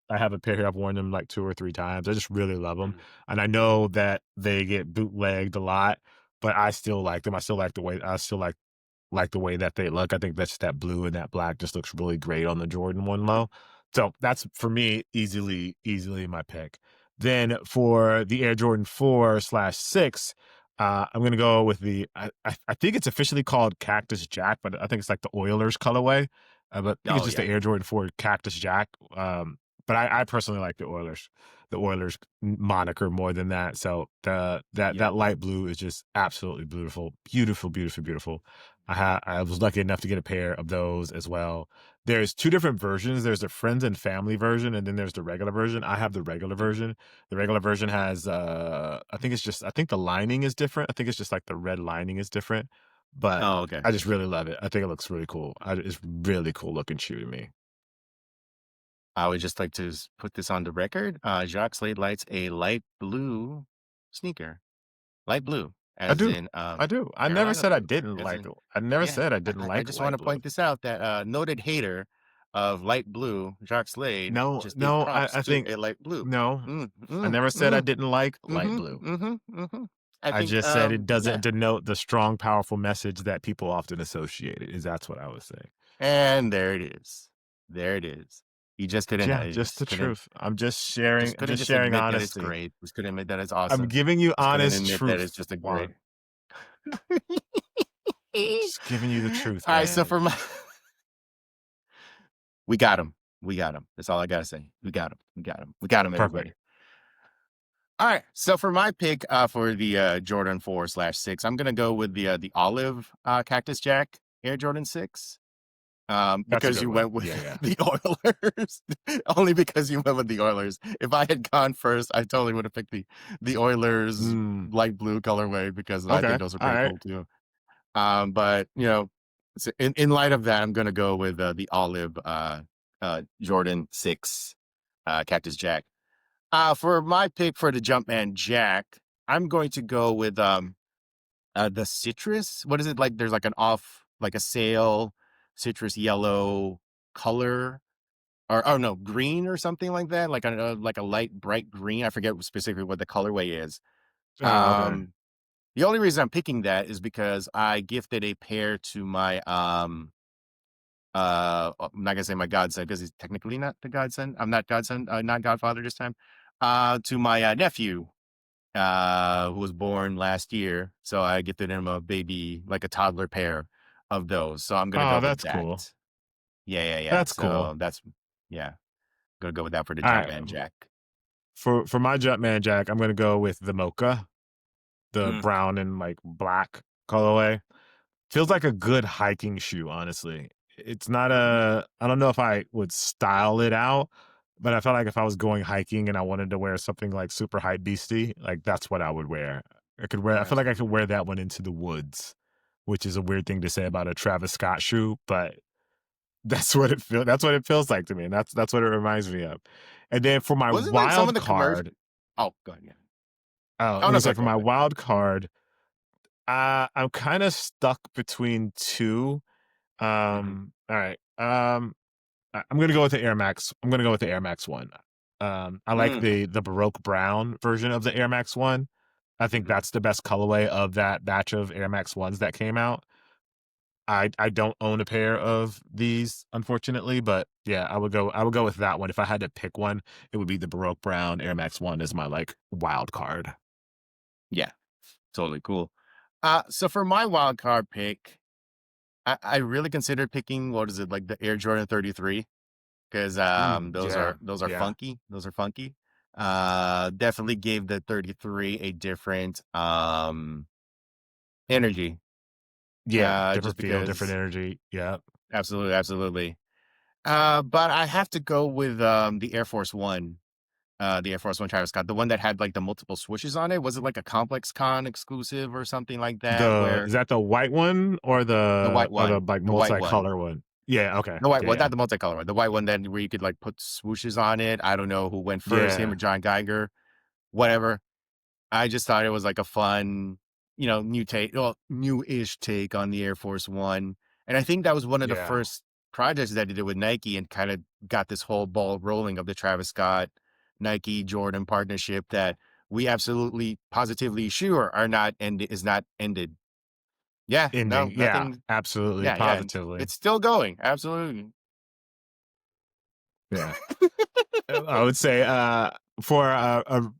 I have a pair here, I've worn them, like, 2 or 3 times. I just really love them, Mhm. and I know that they get bootlegged a lot, but I still like them. I still like the way that they look. I think that's that blue and that black just looks really great on the Jordan 1 Low. So that's for me easily my pick. Then for the Air Jordan 4/6, I'm gonna go with I think it's officially called Cactus Jack, but I think it's like the Oilers colorway. But I think it's Oh just the yeah. Air Jordan 4 Cactus Jack. But I personally like the Oilers moniker more than that. So Yeah. that light blue is just absolutely beautiful, beautiful, beautiful, beautiful. I was lucky enough to get a pair of those as well. There's 2 different versions. There's the friends and family version, and then there's the regular version. I have the regular Mhm. version. The regular version has, I think the lining is different. I think it's just like the red lining is different, but Oh, okay. I just really love it. I think it looks really cool. It's really cool looking shoe to me. I would just like to put this on the record. Jacques Slade likes a light blue sneaker. Light blue, I as do. in I do. I never Carolina said I blue. didn't As like in, I never yeah. said I didn't I like just want light to blue. point this out that noted hater of light blue, Jacques Slade, No, just gave no, props I to think a light blue. no, Mm, I mm, never said I mm, didn't like light mm-hmm, blue. mm-hmm, mm-hmm. I I think, just said it doesn't yeah. denote the strong, powerful message that people often associate it, is that's what I was saying. And there it is. There it is. You just couldn't, Yeah, just the truth. just couldn't Just just sharing admit that it's honesty. great. Just couldn't admit that it's I'm awesome. giving you Just couldn't honest admit that it's truth, just a great. Juan. Just giving you the truth, All right, so man. for my we got him. We got him. That's all I gotta say. We got him. We got him. We got him, Perfect. everybody. All right. So for my pick for the Jordan 4/6, I'm gonna go with the olive Cactus Jack Air Jordan 6. That's a Because good you one. went with Yeah, yeah. the Oilers. Only because you went with the Oilers. If I had gone first, I totally would have picked the Oilers Mm, light blue colorway because I think okay, those are pretty alright. cool too. But in light of that, I'm gonna go with the olive Jordan 6 Cactus Jack. For my pick for the Jumpman Jack, I'm going to go with the citrus. What is it like? There's like an off, like a sail citrus yellow color, or oh no, green or something like that. Like a light bright green. I forget specifically what the colorway is. Oh, okay. Um, the only reason I'm picking that is because I gifted a pair to my I'm not gonna say my godson because he's technically not the godson. I'm not godson, not godfather this time. To my nephew, who was born last year. So I gifted him a baby, like a toddler pair of those. So I'm gonna Oh, go with that's that. cool. Yeah, yeah, yeah. That's cool. So that's yeah, gonna go with that for the Alright, Jumpman Jack. for my Jumpman Jack, I'm gonna go with the mocha, the Mm, brown and, like, black colorway. Feels like a good hiking shoe, honestly. It's not mhm. I don't know if I would style it out, but I felt like if I was going hiking and I wanted to wear something, like, super hype beastie, like, that's what I would wear. I feel Nice. like I could wear that one into the woods, which is a weird thing to say about a Travis Scott shoe, but that's what it feels like to me, and that's what it reminds me of. And then for my Was it like some of wild the commercial? card Oh, go ahead. Yeah. I Oh was no, gonna go say ahead, for go ahead, my go ahead. wild card, I'm kinda stuck between 2. Mhm, Alright, I'm gonna go with the Air Max. I'm gonna go with the Air Max 1. I like mm, the Baroque brown version of the Air Max 1. I think mhm. that's the best colorway of that batch of Air Max 1s that came out. I don't own a pair of these, unfortunately, but yeah, I would go with that one. If I had to pick one, it would be the Baroque brown Air Max 1 as my, like, wild card. Yeah, totally cool. So for my wild card pick, I really considered picking, what is it, like the Air Jordan 33, because Yeah, those are yeah, funky. Those are funky. Definitely gave the 33 a different energy. yeah. Just Different feel, different because energy. Yeah. absolutely, absolutely. But I have to go with the Air Force One. The Air Force One Travis Scott, the one that had like the multiple swooshes on it. Was it like a Complex Con exclusive or something like that? The Where is that the white one or the like the white one, multicolor one? Yeah. Okay. the white Yeah. one, Yeah. not the multicolor one, the white one that where you could like put swooshes on it. I don't know who went first, him or Yeah. John Geiger, whatever. I just thought it was like a fun, new take, well, new-ish take on the Air Force One. And I think that was one of the Yeah. first projects that I did with Nike and kind of got this whole ball rolling of the Travis Scott, Nike, Jordan partnership that we absolutely, positively sure is not ended. Yeah, no, Ending. Yeah. nothing. Absolutely. Yeah, yeah. Positively. It's still going. Absolutely. Yeah. I would say for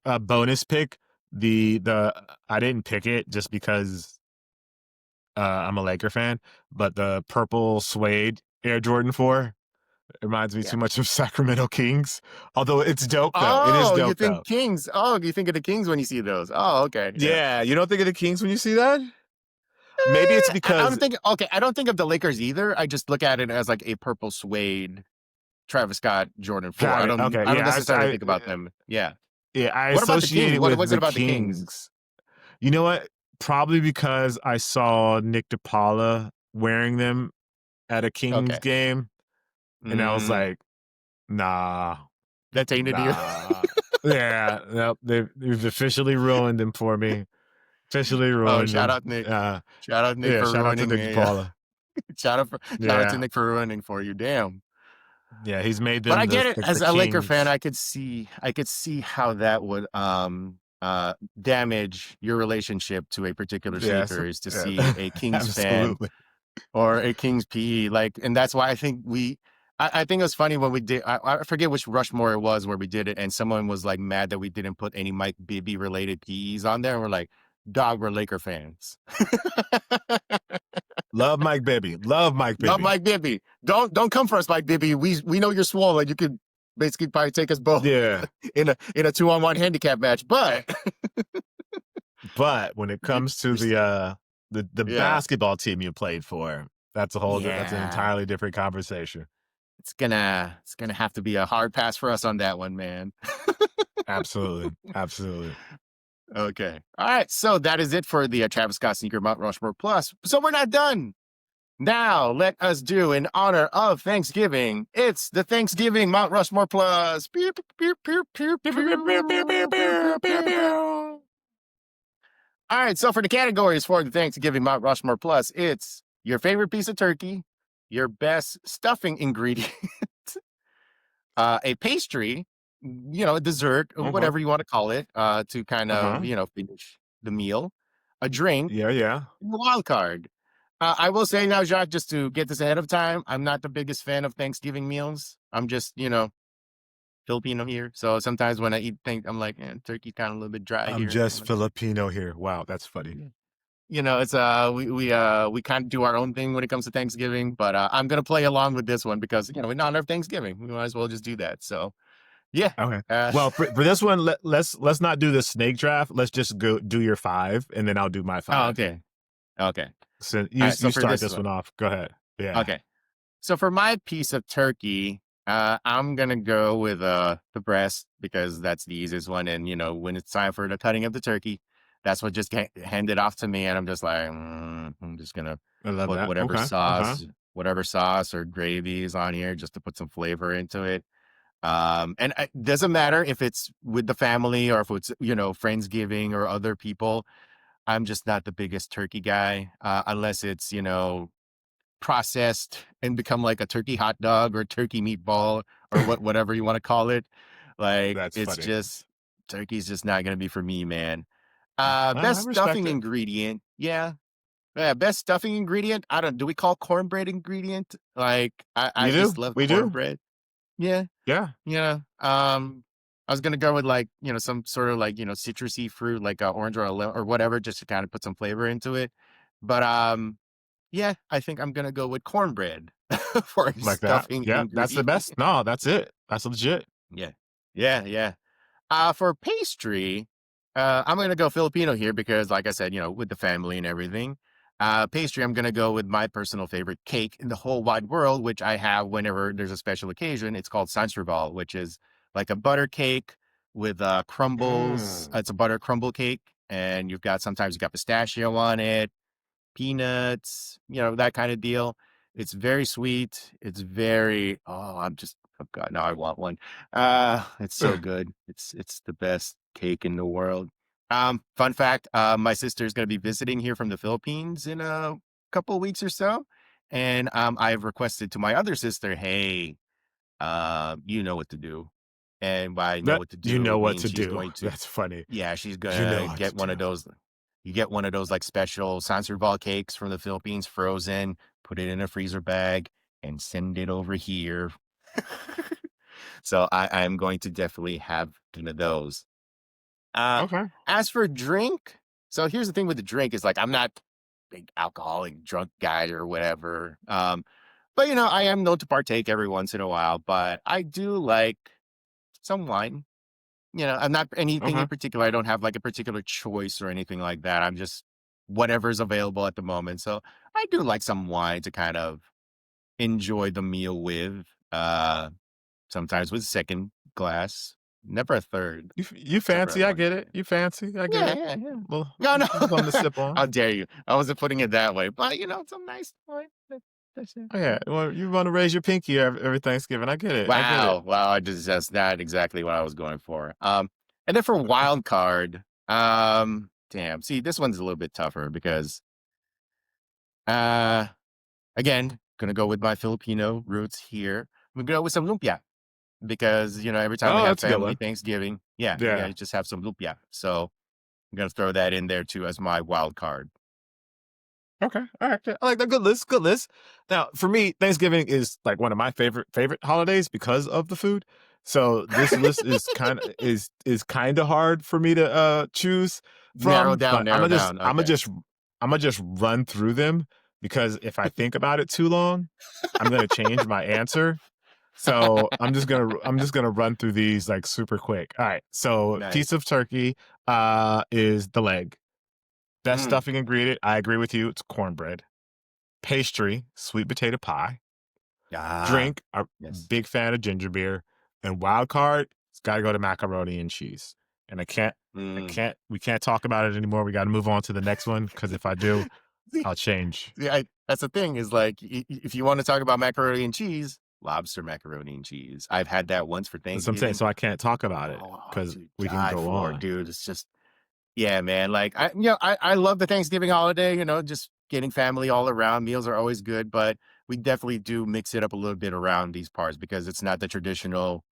a bonus pick, the I didn't pick it just because I'm a Laker fan, but the purple suede Air Jordan 4 reminds me Yeah. too much of Sacramento Kings. Although it's dope though. It is Oh, you dope think though. Kings. Oh, you think of the Kings when you see those. Oh, okay. Yeah. Yeah, you don't think of the Kings when you see that? Maybe it's I don't because think okay, I don't think of the Lakers either. I just look at it as like a purple suede Travis Scott Jordan 4. got it. Okay, I don't yeah, necessarily think about them. Yeah. yeah, I What about the associate Kings? it What with was it the about the Kings? Kings. You know what? Probably because I saw Nick DePaula wearing them at a Kings Okay. game, and I was Mm, like, nah, that tainted you. nah. Yeah, nope, they've officially ruined them for me. Officially Oh, ruined shout them. out Nick. Shout out Nick Yeah, for shout out to ruining Nick a DePaula. shout out to Yeah, Nick for ruining for you. Damn. yeah, he's made But I them get it. the As a Laker fan, Kings. I could see how that would damage your relationship to a particular Yes, sneaker is to see yeah, a Kings fan absolutely. or a Kings PE. Like, and that's why I think I think it was funny when we did, I forget which Rushmore it was where we did it, and someone was like mad that we didn't put any Mike Bibby related PEs on there. And we're like, dog, we're Laker fans. Love Mike Bibby. Love Mike Love Bibby. Mike Bibby. Don't come for us, Mike Bibby. We know you're swollen. You could basically probably take us both Yeah. in a 2-on-1 handicap match. But But when it comes to you're still, the yeah, basketball team you played for, that's an yeah. entirely different conversation. It's gonna have to be a hard pass for us on that one, man. Absolutely. Absolutely. Okay. All right. So that is it for the Travis Scott sneaker Mount Rushmore Plus. So we're not done. Now let us do in honor of Thanksgiving. It's the Thanksgiving Mount Rushmore Plus. Pew, pew, pew, pew, Pew, pew, pew, pew, pew, pew, pew, pew, pew, pew, pew, pew. pew. All right. So for the categories for the Thanksgiving Mount Rushmore Plus, it's your favorite piece of turkey, your best stuffing ingredient, a pastry, a dessert, or Uh-huh. whatever you want to call it, to kind of, Uh-huh. finish the meal, a drink, Yeah, yeah. and a wild card. I will say now, Jacques, just to get this ahead of time, I'm not the biggest fan of Thanksgiving meals. I'm just, Filipino here. So sometimes when I eat things, I'm like, turkey's kind of a little bit dry I'm here. just Filipino here. Wow, that's funny. Yeah. It's we kind of do our own thing when it comes to Thanksgiving, but I'm gonna play along with this one because in honor of Thanksgiving, we might as well just do that. So yeah. Okay. Uh, Well, for this one, let's not do the snake draft. Let's just go do your five, and then I'll do my oh, five. okay. Okay. So All you right. So you for start this this one one, off. Go ahead. Yeah. okay. So for my piece of turkey, I'm gonna go with the breast because that's the easiest one. And when it's time for the cutting of the turkey, that's what just get handed off to me, and I'm just like, I'm just gonna I love put that. Okay. Uh-huh. whatever sauce or gravy is on here, just to put some flavor into it. And it doesn't matter if it's with the family or if it's Friendsgiving or other people. I'm just not the biggest turkey guy, unless it's processed and become like a turkey hot dog or turkey meatball or whatever you want to call it. Like That's it's funny. just turkey's just not gonna be for me, man. I Best respect stuffing it. ingredient. Yeah. Yeah, best stuffing ingredient. I don't do we call cornbread ingredient? Like I We just do. love We do. cornbread. Yeah. Yeah. Yeah. I was gonna go with like, some sort of like, citrusy fruit like orange or a lemon or whatever, just to kind of put some flavor into it. But yeah, I think I'm gonna go with cornbread for Like that. stuffing Yeah, that's the ingredient. best. No, that's it. That's legit. Yeah. Yeah, yeah. For pastry, I'm gonna go Filipino here because, like I said, with the family and everything. Pastry, I'm gonna go with my personal favorite cake in the whole wide world, which I have whenever there's a special occasion. It's called Sancerval, which is like a butter cake with crumbles. Mm. It's a butter crumble cake, and sometimes you got pistachio on it, peanuts, that kind of deal. It's very sweet. It's very, oh God, now I want one. It's so good. It's the best cake in the world. Fun fact, my sister's gonna be visiting here from the Philippines in a couple of weeks or so. And I've requested to my other sister, hey, you know what to do. And by know That what to you do, know it what means to she's do. going to That's funny. yeah, she's You know gonna what to get one do. of those. You get one of those like special Sancerval cakes from the Philippines, frozen, put it in a freezer bag, and send it over here. So I'm going to definitely have one of those. Uh, Okay. as for drink, so here's the thing with the drink is like I'm not big alcoholic drunk guy or whatever. But I am known to partake every once in a while. But I do like some wine. I'm not anything in Okay. particular. I don't have like a particular choice or anything like that. I'm just whatever's available at the moment. So I do like some wine to kind of enjoy the meal with. Sometimes with second glass, never a third, You never a fancy, I one. get it. You fancy, I get Yeah, it. yeah, yeah. Well, No, no. something to sip How on. dare you? I wasn't putting it that way, but some nice wine. That's it. Oh, yeah. Well, you want to raise your pinky every Thanksgiving. I get it. I get it. Wow. Wow. I just not exactly what I was going for. And then for wild card, damn. See, this one's a little bit tougher because, uh, again, gonna go with my Filipino roots here. I'm gonna go with some lumpia because every time we Oh, have that's a good family one. Thanksgiving, yeah, we Yeah. gotta just have some lumpia. So I'm gonna throw that in there too as my wild card. Okay. All right. Yeah. I like that. Good list. Good list. Now, for me, Thanksgiving is like one of my favorite holidays because of the food. So this list is kind of hard for me to choose Narrow from, down, but narrow down. Okay. I'm gonna just run through them because if I think about it too long, I'm gonna change my answer. So I'm just gonna run through these like super quick. All right. So piece Nice. of turkey is the leg. Best Mm. stuffing ingredient, I agree with you, it's cornbread. Pastry, sweet potato pie. Ah, Drink, a yes. big fan of ginger beer. And wild card, it's gotta go to macaroni and cheese. And Mm. we can't talk about it anymore. We gotta move on to the next one because if I do, See, I'll change. see, that's the thing is like if you want to talk about macaroni and cheese, lobster macaroni and cheese. I've had that once for That's what I'm saying. Thanksgiving. So I can't talk about it Oh, because to we can die go for, on. dude. It's just yeah, man. Like I love the Thanksgiving holiday. Just getting family all around. Meals are always good, but we definitely do mix it up a little bit around these parts because it's not the traditional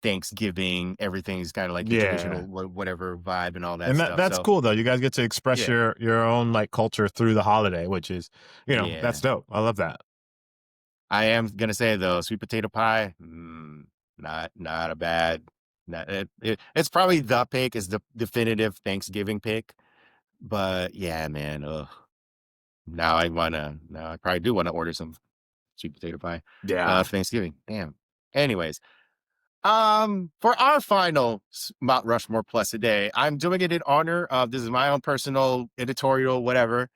Thanksgiving. Everything's kind of like your Yeah. traditional whatever vibe and all that And stuff. that's So cool though. You guys get to express yeah, your own like culture through the holiday, which is, that's yeah. dope. I love that. I am gonna say though, sweet potato pie, not a bad. Not, it's probably the pick is the definitive Thanksgiving pick. But yeah, man. Ugh. Now I probably do want to order some sweet potato pie Yeah. for Thanksgiving. Damn. Anyways, for our final Mount Rushmore Plus today, I'm doing it in honor of this is my own personal editorial, whatever.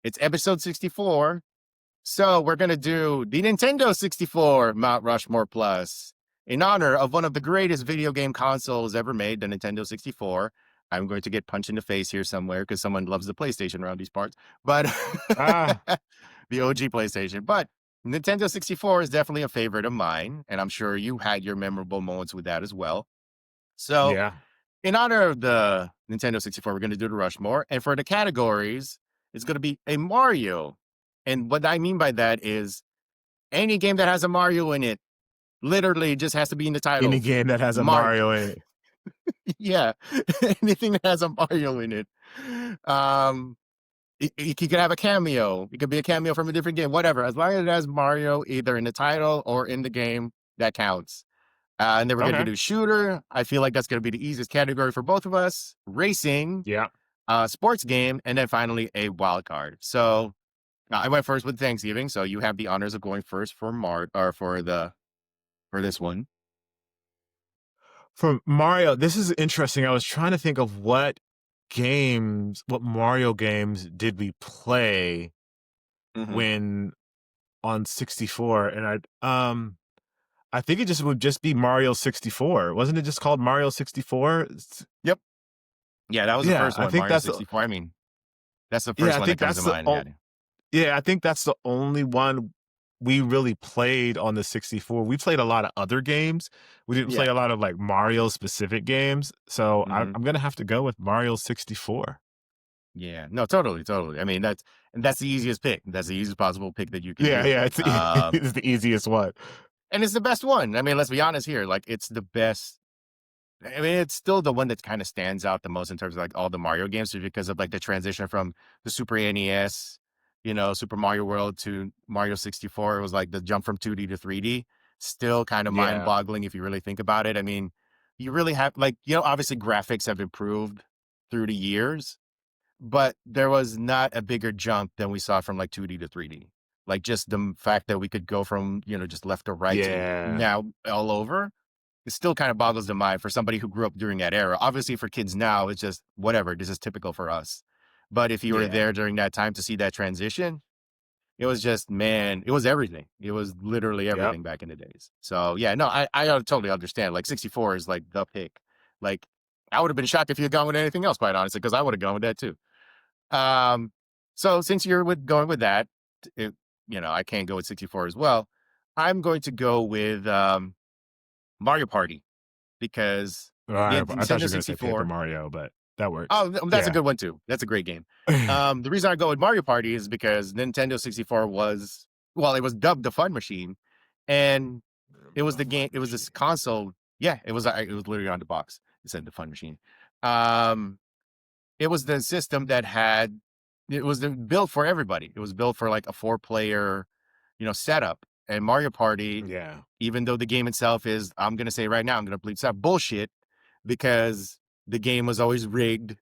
It's episode 64. So we're gonna do the Nintendo 64 Mount Rushmore Plus in honor of one of the greatest video game consoles ever made, the Nintendo 64. I'm going to get punched in the face here somewhere because someone loves the PlayStation around these parts, but Ah, the OG PlayStation. But Nintendo 64 is definitely a favorite of mine, and I'm sure you had your memorable moments with that as well. So, yeah. in honor of the Nintendo 64, we're going to do the Rushmore. And for the categories, it's going to be a Mario. And what I mean by that is any game that has a Mario in it literally just has to be in the Any title. game that has a Mario. Mario in it. Yeah. Anything that has a Mario in it. Um, it could have a cameo. It could be a cameo from a different game, whatever. As long as it has Mario either in the title or in the game, that counts. And then we're going to Okay. do shooter. I feel like that's going to be the easiest category for both of us. Racing, Yeah. sports game, and then finally a wild card. So I went first with Thanksgiving, so you have the honors of going first for Mar or for this one. For Mario, this is interesting. I was trying to think of what Mario games did we play Hmm. when on 64, and I think it just would just be Mario 64. Wasn't it just called Mario 64? Yep. Yeah, that was the Yeah, first I one, think Mario that's the 64. I mean, that's the yeah, first I one that think comes to that's the mind. o Yeah. yeah, I think that's the only one we really played on the 64. We played a lot of other games. We didn't play Yeah. a lot of like Mario specific games. So Hmm. I'm gonna have to go with Mario 64. Yeah. No, totally, totally. I mean, that's the easiest pick. That's the easiest possible pick that you can Yeah, do. yeah, it's the easiest one. And it's the best one. I mean, let's be honest here. Like, it's the best. I mean, it's still the one that kind of stands out the most in terms of like all the Mario games, just because of like the transition from the Super NES, Super Mario World to Mario 64. It was like the jump from 2D to 3D. Still kind of mind Yeah, boggling if you really think about it. I mean, you really have like, obviously graphics have improved through the years, but there was not a bigger jump than we saw from like 2D to 3D. Like just the fact that we could go from, just left to right to yeah, now all over, it still kind of boggles the mind for somebody who grew up during that era. Obviously, for kids now, it's just whatever. This is typical for us. But if you were yeah, there during that time to see that transition, it was just, man, it was everything. It was literally yep. everything back in the days. So yeah, no, I totally understand. Like 64 is like the pick. Like I would have been shocked if you had gone with anything else, quite honestly, because I would have gone with that too. Um, so since you're going with that, it, I can't go with 64 as well. I'm going to go with Mario Party because the I thought you Nintendo were gonna say Paper 64. Mario, but that works. Oh, that's a Yeah. good one too. That's a great game. The reason I go with Mario Party is because Nintendo 64 was, well, it was dubbed the Fun Machine, and it was The the game. fun It was this machine. console. Yeah, it was literally on the box. It said the Fun Machine. Um, it was the system that had. It was built for everybody. It was built for like a four-player, setup. And Mario Party, Yeah, even though the game itself is, I'm gonna say right now, I'm gonna bleep that bullshit because the game was always rigged.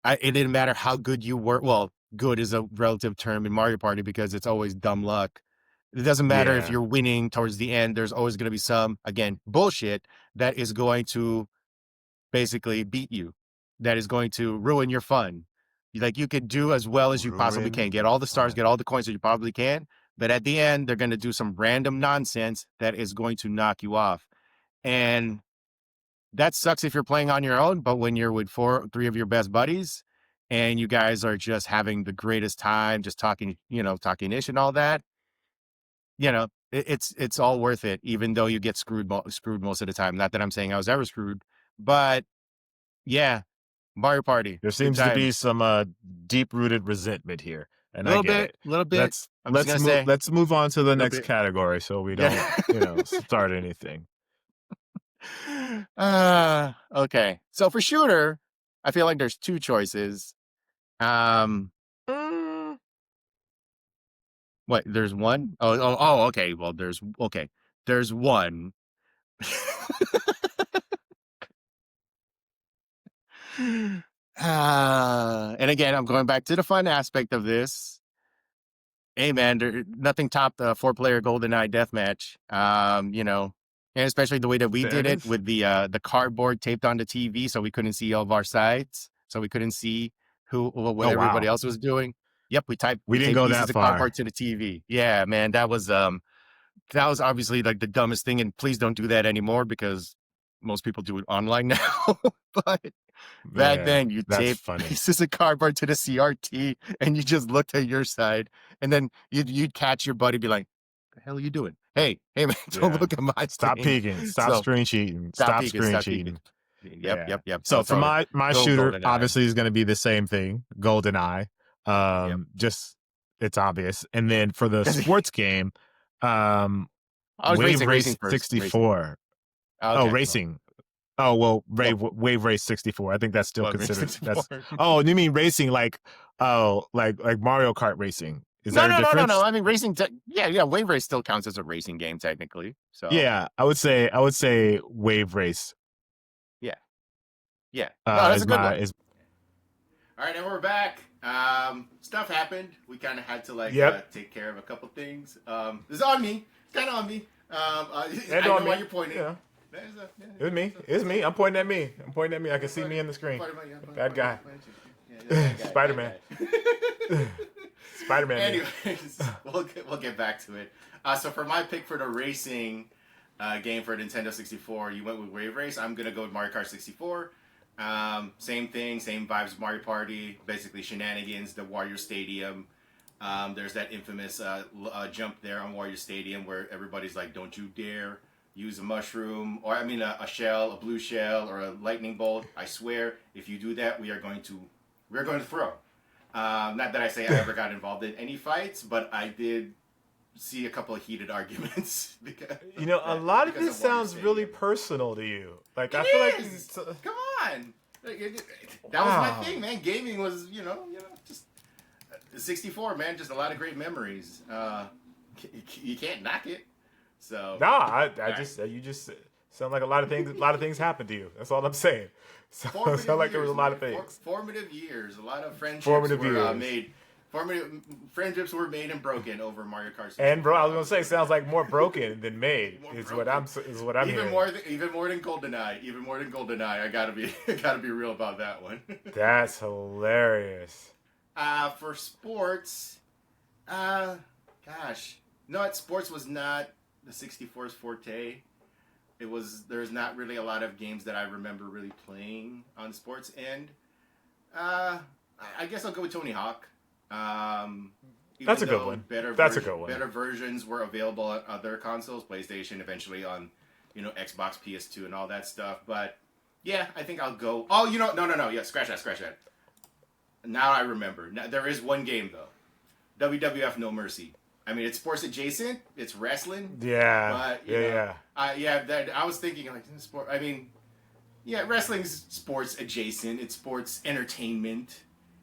It didn't matter how good you were. Well, good is a relative term in Mario Party because it's always dumb luck. It doesn't matter if yeah, you're winning towards the end. There's always going to be some, again, bullshit that is going to basically beat you, that is going to ruin your fun. Like you could do as well as you possibly ruin can, get your all the stars, get fun. all the coins that you probably can. But at the end, they're going to do some random nonsense that is going to knock you off. And that sucks if you're playing on your own, but when you're with three of your best buddies and you guys are just having the greatest time, just talking, talking ish and all that, it's all worth it, even though you get screwed most of the time. Not that I'm saying I was ever screwed, but yeah, Mario Party, There good seems to be times. some deep-rooted resentment here, and I get it. A little bit. I'm just gonna say, Let's move on to the a little next bit. category so we Yeah. don't, start anything. Okay. So for shooter, I feel like there's two choices. Um, Mm, what? There's one? Oh. Okay. Well, there's okay. There's one. And again, I'm going back to the fun aspect of this. Hey man, nothing topped the four-player GoldenEye deathmatch. And especially the way that we there did it it is. with the cardboard taped on the TV, so we couldn't see all of our sides, so we couldn't see what Oh, everybody wow. else was doing. Yep, We we didn't taped go pieces that of far. cardboard to the TV. Yeah, man, that was obviously like the dumbest thing, and please don't do that anymore because most people do it online now. But back Yeah, then, you that's taped funny. pieces of cardboard to the CRT, and you just looked at your side, and then you'd catch your buddy, be like, "The hell are you doing? Hey man, don't Yeah. look at my Stop thing." peeking. Stop So screen cheating. stop Stop peeking, screen stop peeking. cheating. Yeah. Yep. So So for totally my go shooter, golden eye. obviously is going to be the same thing, GoldenEye. Yep. Just it's obvious. And then for the sports game, um, I was Wave racing Race first, racing. 64. Oh, Okay, well, racing. Oh well, well, Wave Race 64. I think that's still well, considered. racing That's four. oh, you mean racing like like Mario Kart racing? Is No, there a no, no, no, no. difference? I mean, racing. Yeah. Wave race still counts as a racing game technically. So Yeah, I would say Wave Race yeah, yeah. No, that's a is good my one. is All right, and we're back. Stuff happened. We kind of had to Yep. take care of a couple things. It's on me. It's kind of on me. And I know on why me. you're pointing. Yeah. Yeah, It's me. so, It's me. I'm pointing at me. I'm pointing at me. I can see me in the screen. Bad guy. Bad guy. Spider-Man. Spider-Man. Anyways, we'll get back to it. So for my pick for the racing game for Nintendo 64, you went with Wave Race. I'm gonna go with Mario Kart 64. Same thing, same vibes. Mario Party, basically shenanigans. The Wario Stadium. There's that infamous jump there on Wario Stadium where everybody's like, "Don't you dare use a mushroom, or I mean a shell, a blue shell, or a lightning bolt. I swear, if you do that, we're going to throw." Not that I say I ever got involved in any fights, but I did see a couple of heated arguments because a lot of this Wario sounds really Stadium. personal to you. Like, I It feel like is! Come on! That was my thing, man. Gaming was, just 64, man. Just a lot of great memories. You can't knock it. So Nah, you just sound like a lot of things happened to you. That's all I'm saying. So it sound like there was a lot of things. Formative years. A lot of friendships Formative were years. made. Formative friendships were made and broken over Mario Kart 64. And bro, I was gonna say, sounds like more broken than made. More Is broken. what I'm even hearing. even more than GoldenEye. Even more than GoldenEye. I gotta be real about that one. That's hilarious. For sports, gosh, no, sports was not the 64's forte. There's not really a lot of games that I remember really playing on the sports end. I guess I'll go with Tony Hawk. That's a good one. That's a good one. Better versions were available on other consoles, PlayStation, eventually on, Xbox, PS2, and all that stuff. But yeah, I think I'll go. Oh, no. Yeah, scratch that. Now I remember. Now, there is one game though. WWF No Mercy. I mean, it's sports adjacent. It's wrestling. Yeah. But Yeah. I was thinking like sport. I mean, yeah, wrestling's sports adjacent. It's sports entertainment,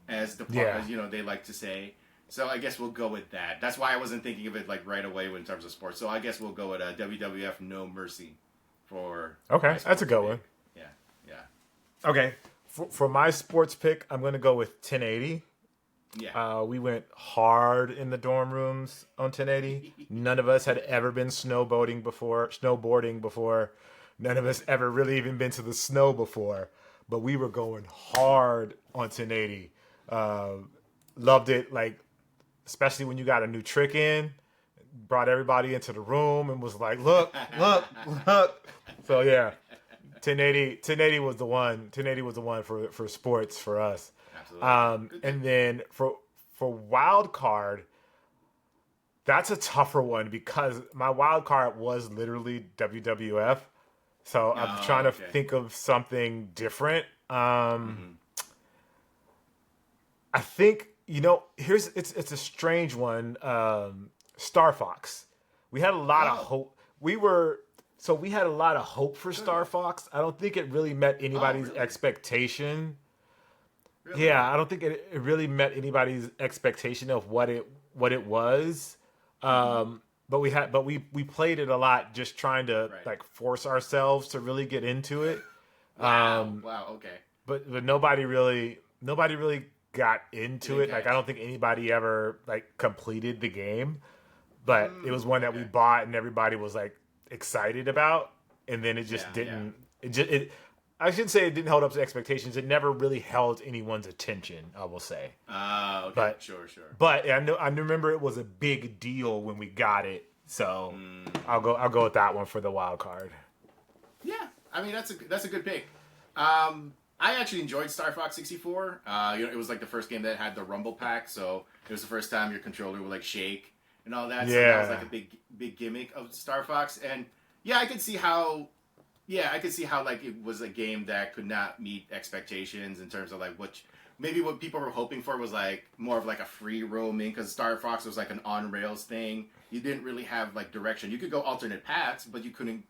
as they like to say. So I guess we'll go with that. That's why I wasn't thinking of it like right away in terms of sports. So I guess we'll go with WWF No Mercy for. Okay, that's a good one. Yeah. Okay, for my sports pick, I'm gonna go with 1080. Yeah. We went hard in the dorm rooms on 1080. None of us had ever been snowboarding before. None of us ever really even been to the snow before. But we were going hard on 1080. Loved it, like, especially when you got a new trick in. Brought everybody into the room and was like, look. So yeah, 1080 was the one. 1080 was the one for sports for us. Absolutely. And then for wild card, that's a tougher one because my wild card was literally WWF. So I'm trying to think of something different. I think it's a strange one. Star Fox. We had a lot of hope. We had a lot of hope for Star Fox. I don't think it really met anybody's expectation. Really? Yeah, I don't think it really met anybody's expectation of what it was. But we played it a lot, just trying to like force ourselves to really get into it. Wow. Okay. But nobody really got into it. Like, I don't think anybody ever like completed the game. But it was one that we bought and everybody was like excited about, and then it just didn't. Yeah. I shouldn't say it didn't hold up to expectations. It never really held anyone's attention, I will say. Okay. But, sure. But I remember it was a big deal when we got it, so I'll go with that one for the wild card. Yeah, I mean that's a good pick. I actually enjoyed Star Fox 64. It was like the first game that had the Rumble Pack, so it was the first time your controller would like shake and all that. Yeah. So that was like a big gimmick of Star Fox, and I could see how like it was a game that could not meet expectations in terms of like what people were hoping for was like more of like a free roaming, because Star Fox was like an on rails thing. You didn't really have like direction. You could go alternate paths, but you couldn't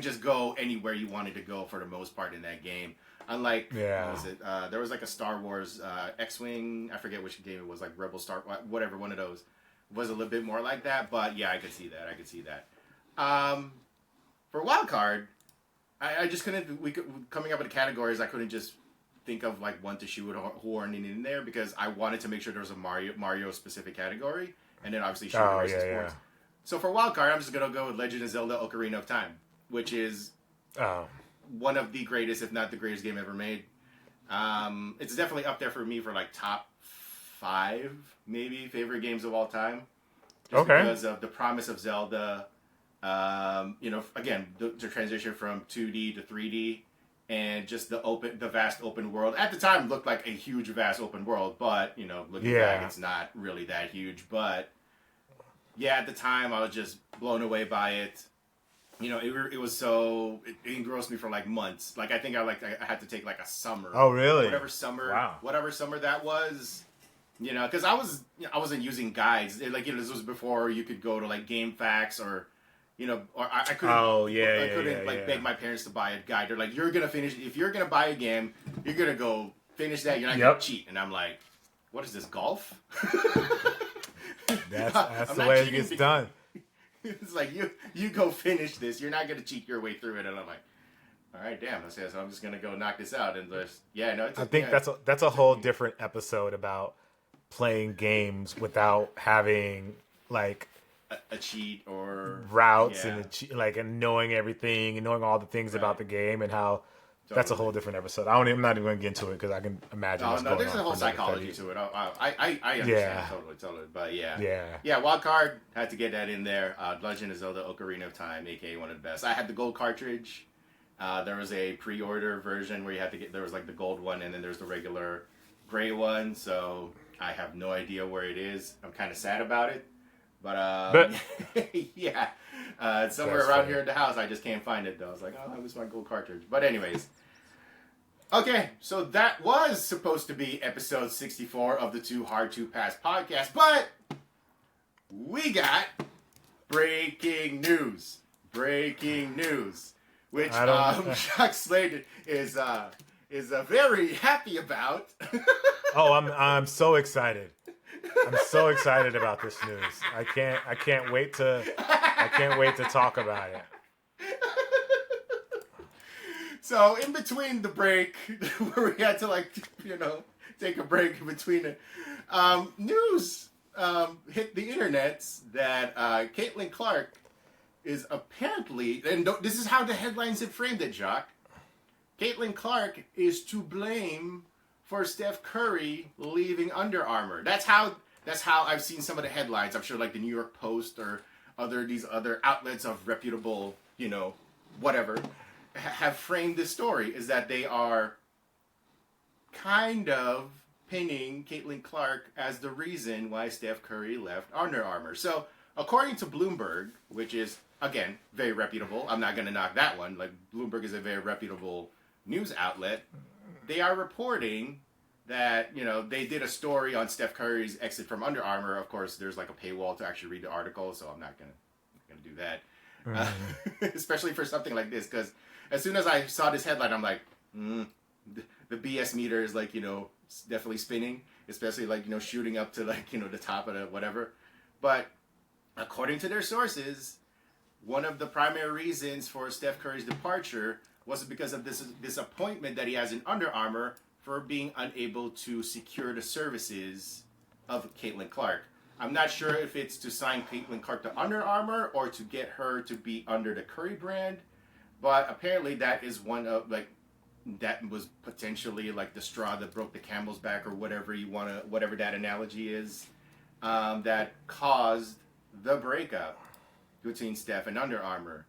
just go anywhere you wanted to go for the most part in that game. Unlike what was it? There was like a Star Wars X-Wing. I forget which game it was, like Rebel Star, whatever one of those was a little bit more like that. But yeah, I could see that. For wild card, I just couldn't. Coming up with the categories, I couldn't just think of like one to who aren't in there because I wanted to make sure there was a Mario specific category, and then obviously shooter Oh versus yeah, yeah. sports. So for wild card, I'm just gonna go with Legend of Zelda: Ocarina of Time, which is Oh, one of the greatest, if not the greatest game ever made. It's definitely up there for me for like top 5, maybe favorite games of all time, just okay. because of the promise of Zelda. Again, the transition from 2D to 3D, and just the vast open world. At the time, looked like a huge, vast open world, but looking back, Yeah. it's not really that huge. But yeah, at the time, I was just blown away by it. It was so it engrossed me for like months. Like I think I had to take like a summer, Oh really? whatever Wow. summer that was. Because I wasn't using guides. This was before you could go to like GameFAQs or I couldn't. Oh yeah, I yeah, couldn't yeah, like yeah. beg my parents to buy a guide. They're like, you're gonna finish. If you're gonna buy a game, you're gonna go finish that. You're not gonna Yep. cheat. And I'm like, what is this, golf? That's I'm the not way it cheating gets done. It's like you go finish this. You're not gonna cheat your way through it. And I'm like, all right, damn. I said, so I'm just gonna go knock this out. And just I think that's a whole different episode about playing games without having like a cheat or routes yeah, and knowing everything and knowing all the things right. about the game and how that's a Totally. whole different episode. I'm not even going to get into it because I can imagine what's going there's on a whole for another psychology 30. to it. I understand Yeah. totally. But yeah, Yeah. wild card had to get that in there. Legend of Zelda: Ocarina of Time, aka one of the best. I had the gold cartridge. There was a pre-order version where you had to get. There was like the gold one, and then there's the regular gray one. So I have no idea where it is. I'm kind of sad about it, but yeah, it's somewhere That's around funny. here in the house. I just can't find it though. I was like, oh, I miss my gold cartridge. But anyways. Okay, so that was supposed to be episode 64 of the Too Hard to Pass podcast, but we got breaking news. Which Jacques Slade is very happy about. Oh, I'm so excited. I'm so excited about this news. I can't wait to talk about it. So in between the break, where we had to take a break in between it, news hit the internet that Caitlin Clark is apparently, and this is how the headlines had framed it, Jacques. Caitlin Clark is to blame for Steph Curry leaving Under Armour. That's how I've seen some of the headlines. I'm sure like the New York Post or these other outlets of reputable, whatever, have framed this story, is that they are kind of pinning Caitlin Clark as the reason why Steph Curry left Under Armour. So, according to Bloomberg, which is, again, very reputable, I'm not going to knock that one. Like, Bloomberg is a very reputable news outlet. They are reporting that, they did a story on Steph Curry's exit from Under Armour. Of course, there's like a paywall to actually read the article, so I'm not going to do that. Especially for something like this, because as soon as I saw this headline, I'm like, the BS meter is like, definitely spinning, especially like, shooting up to like, the top of the whatever. But according to their sources, one of the primary reasons for Steph Curry's departure was because of this disappointment that he has in Under Armour for being unable to secure the services of Caitlin Clark. I'm not sure if it's to sign Caitlin Clark to Under Armour or to get her to be under the Curry brand. But apparently that is one of that was potentially like the straw that broke the camel's back, or whatever that analogy is, that caused the breakup between Steph and Under Armour.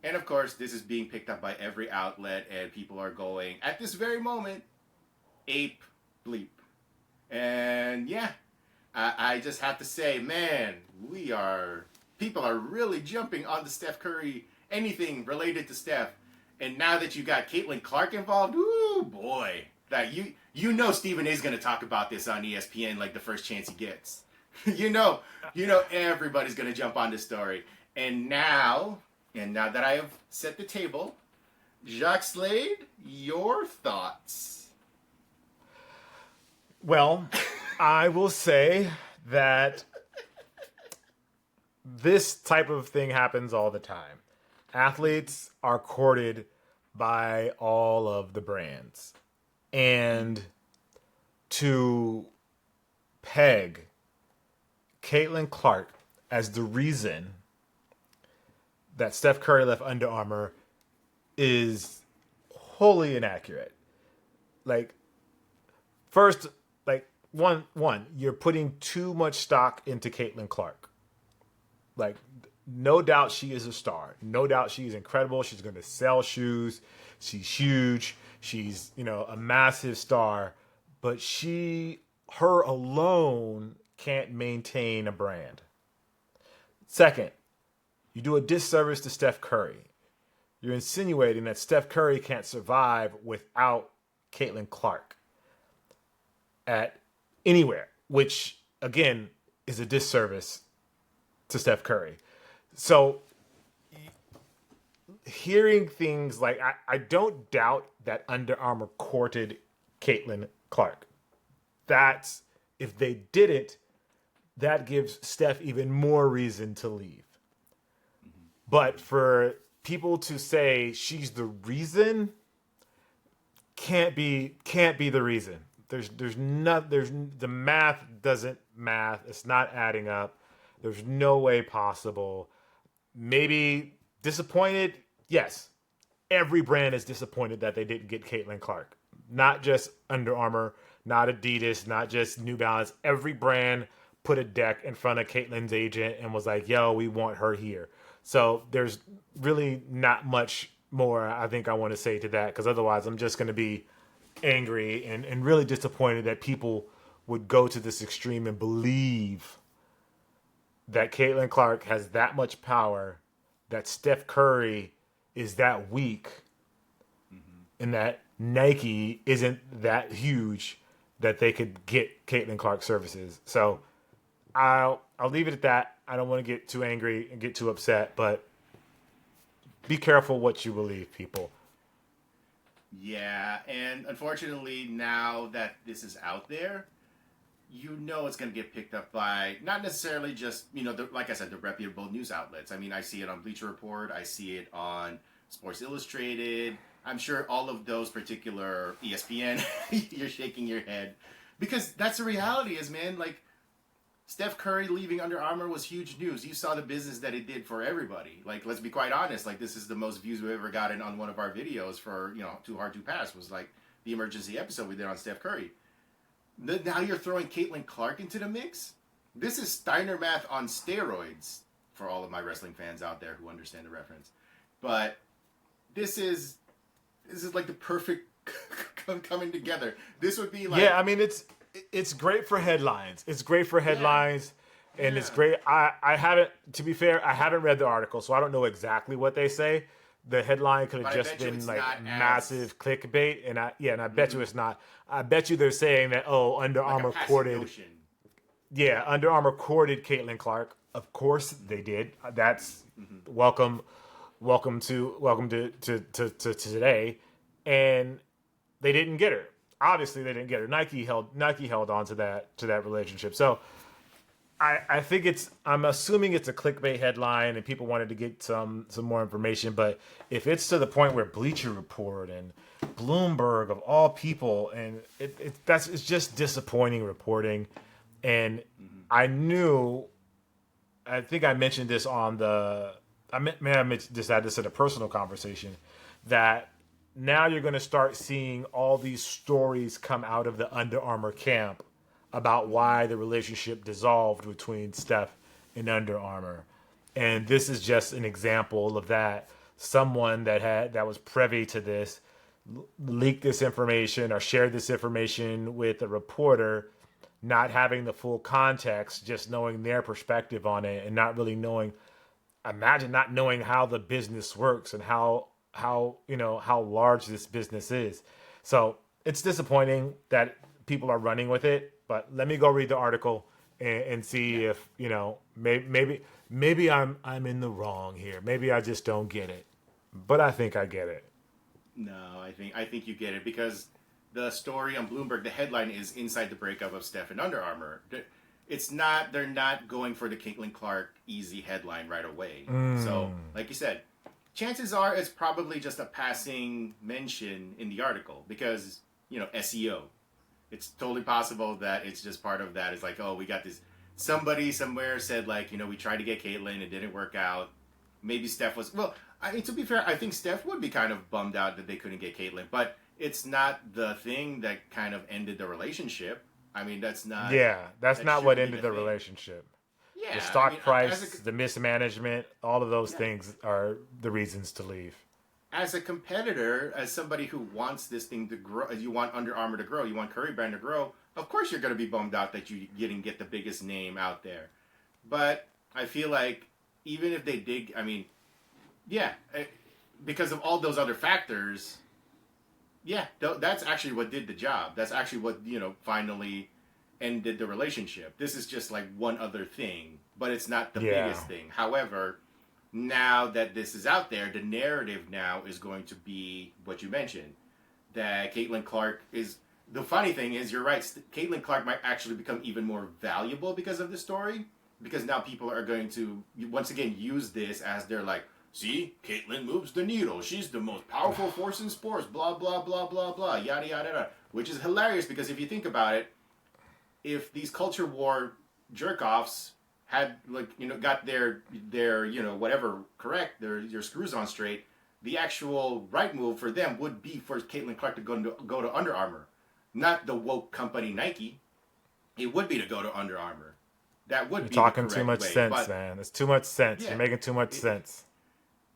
And of course, this is being picked up by every outlet, and people are going at this very moment, ape bleep. And yeah, I just have to say, man, people are really jumping on the Steph Curry, anything related to Steph. And now that you got Caitlin Clark involved, ooh boy, that Stephen A is going to talk about this on ESPN like the first chance he gets. Everybody's going to jump on this story. And now that I have set the table, Jacques Slade, your thoughts? Well, I will say that this type of thing happens all the time. Athletes are courted by all of the brands. And to peg Caitlin Clark as the reason that Steph Curry left Under Armour is wholly inaccurate. Like, first, like one, you're putting too much stock into Caitlin Clark. Like, no doubt she is a star. No doubt she's incredible. She's going to sell shoes. She's huge. She's, a massive star. But her alone can't maintain a brand. Second, you do a disservice to Steph Curry. You're insinuating that Steph Curry can't survive without Caitlin Clark at anywhere, which, again, is a disservice to Steph Curry. So hearing things like, I don't doubt that Under Armour courted Caitlin Clark. That's, if they didn't, that gives Steph even more reason to leave. But for people to say she's the reason can't be the reason. The math doesn't math. It's not adding up. There's no way possible. Maybe disappointed? Yes. Every brand is disappointed that they didn't get Caitlin Clark. Not just Under Armour, not Adidas, not just New Balance. Every brand put a deck in front of Caitlin's agent and was like, yo, we want her here. So there's really not much more I think I want to say to that, because otherwise I'm just going to be angry and really disappointed that people would go to this extreme and believe that Caitlin Clark has that much power, that Steph Curry is that weak, and that Nike isn't that huge that they could get Caitlin Clark services. So I'll leave it at that. I don't want to get too angry and get too upset, but be careful what you believe, people. Yeah, and unfortunately, now that this is out there, it's going to get picked up by not necessarily just, like I said, the reputable news outlets. I mean, I see it on Bleacher Report, I see it on Sports Illustrated. I'm sure all of those particular ESPN, you're shaking your head. Because that's the reality is, man, like, Steph Curry leaving Under Armour was huge news. You saw the business that it did for everybody. Like, let's be quite honest. Like, this is the most views we've ever gotten on one of our videos for, Too Hard to Pass was like the emergency episode we did on Steph Curry. Now you're throwing Caitlin Clark into the mix? This is Steiner math on steroids for all of my wrestling fans out there who understand the reference. But this is like the perfect coming together. This would be like... Yeah, I mean, it's great for headlines. It's great for headlines, and it's great. I haven't, to be fair, I haven't read the article, so I don't know exactly what they say. The headline could have just been like massive clickbait, and I bet you it's not. I bet you they're saying that Under Armour courted. Yeah, Under Armour courted Caitlin Clark. Of course they did. That's welcome to today, and they didn't get her. Obviously, they didn't get her. Nike held on to that relationship. So I think I'm assuming it's a clickbait headline and people wanted to get some more information. But if it's to the point where Bleacher Report and Bloomberg of all people, and it's just disappointing reporting. And I think I mentioned this I just had this in a personal conversation, that now you're going to start seeing all these stories come out of the Under Armour camp about why the relationship dissolved between Steph and Under Armour. And this is just an example of that. Someone that was privy to this leaked this information or shared this information with a reporter, not having the full context, just knowing their perspective on it and not really knowing, imagine not knowing how the business works and how large this business is. So it's disappointing that people are running with it, but let me go read the article and see if, maybe I'm in the wrong here. Maybe I just don't get it, but I think I get it. No, I think you get it, because the story on Bloomberg, the headline is "Inside the Breakup of Steph and Under Armour." They're not going for the Caitlin Clark easy headline right away. So, like you said, chances are it's probably just a passing mention in the article, because SEO. It's totally possible that it's just part of that. It's like, oh, we got this. Somebody somewhere said like, we tried to get Caitlyn, it didn't work out. Maybe Steph was well. I mean, to be fair, I think Steph would be kind of bummed out that they couldn't get Caitlyn, but it's not the thing that kind of ended the relationship. I mean, that's not. Yeah, that's That not what shouldn't be ended the the thing. relationship. The Yeah, I stock mean, price, the mismanagement, all of those yeah, things are the reasons to leave. as a competitor, as somebody who wants this thing to grow, as you want Under Armour to grow, you want Curry Brand to grow. Of course, you're going to be bummed out that you didn't get the biggest name out there. But I feel like even if they did, I mean, yeah, because of all those other factors, yeah, that's actually what did the job. That's actually what finally ended the relationship. This is just like one other thing, but it's not the Yeah. biggest thing. However, now that this is out there, the narrative now is going to be what you mentioned, that Caitlin Clark is. The funny thing is, you're right. Caitlin Clark might actually become even more valuable because of this story, because now people are going to once again use this as their like, see, Caitlyn moves the needle. She's the most powerful force in sports. Blah blah blah blah blah. Yada yada yada. Which is hilarious because if you think about it, if these culture war jerk offs had got their whatever correct, their screws on straight, the actual right move for them would be for Caitlin Clark to go to Under Armour, not the woke company Nike. It would be to go to Under Armour. That would You're be talking the too correct much way. sense, But man. It's too much sense. yeah, You're making too much sense.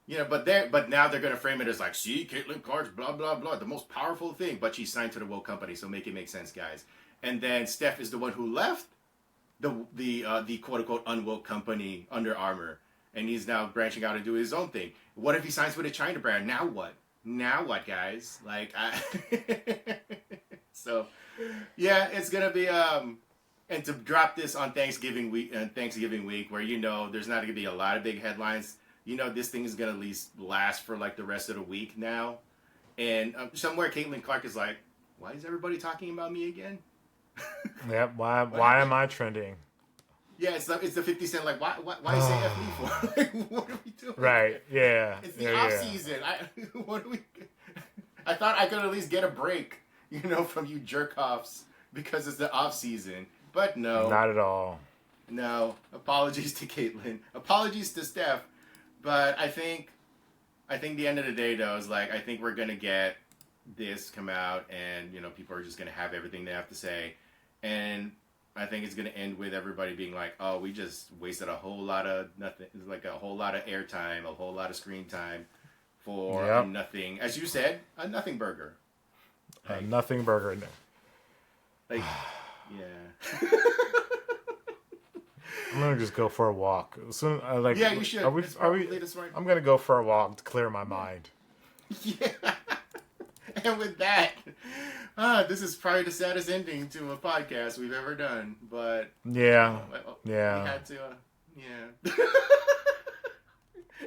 but now they're gonna frame it as like, see, Caitlin Clark's blah blah blah, the most powerful thing, but she's signed to the woke company, so make it make sense, guys. And then Steph is the one who left the quote unquote unwoke company Under Armour, and he's now branching out and doing his own thing. What if he signs with a China brand? Now what? Now what, guys? Like, so yeah, it's gonna be and to drop this on Thanksgiving week, where there's not gonna be a lot of big headlines. This thing is gonna at least last for like the rest of the week now, and somewhere Caitlin Clark is like, why is everybody talking about me again? Yep. Why What why happened? am I trending? Yeah, it's the 50 Cent, like, why say F me for? Like, what are we doing? Right. Yeah. It's the Yeah. off Yeah. season. What do we? I thought I could at least get a break, from you jerk offs because it's the off season. But no, Not at all. no. Apologies to Caitlyn. Apologies to Steph. But I think the end of the day though is like, I think we're gonna get this come out, and people are just gonna have everything they have to say, and I think it's gonna end with everybody being like, oh, we just wasted a whole lot of nothing. It's like a whole lot of airtime, a whole lot of screen time for a Yep. nothing, as you said, a nothing burger. Like, Nothing burger. like yeah. I'm gonna just go for a walk. Soon, like, Yeah, you should. Are we? It's Are we? probably the smart. I'm gonna go for a walk to clear my mind. Yeah. And with that, this is probably the saddest ending to a podcast we've ever done. But Yeah. we Yeah. had to, yeah.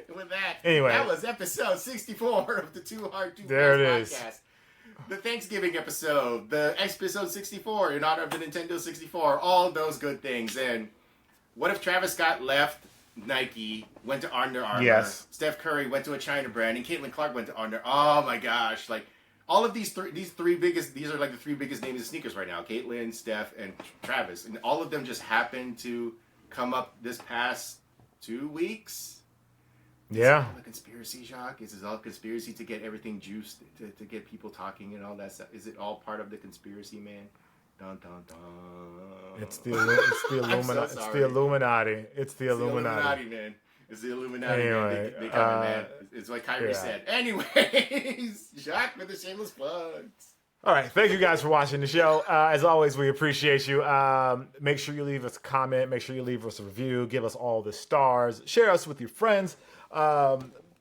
And with that, Anyway. that was episode 64 of the Too Hard to There Pass it is. podcast. The Thanksgiving episode, the episode 64 in honor of the Nintendo 64, all those good things. And what if Travis Scott left Nike, went to Under Armour? Yes. Steph Curry went to a China brand, and Caitlin Clark went to Under. Oh my gosh! Like all of these three biggest. These are like the three biggest names in sneakers right now: Caitlin, Steph, and Travis, and all of them just happened to come up this past 2 weeks. Yeah. Is it all a conspiracy, Jacques? Is it all conspiracy to get everything juiced, to get people talking and all that stuff? Is it all part of the conspiracy, man? Dun dun dun. It's the Illuminati. It's the sorry. Illuminati. It's the It's the Illuminati. Illuminati, man. It's the Illuminati, Anyway, man. They coming, man. It's what Kyrie yeah. said. Anyways, Jacques with the shameless plugs. All right. Thank you guys for watching the show. As always, we appreciate you. Make sure you leave us a comment. Make sure you leave us a review. Give us all the stars. Share us with your friends,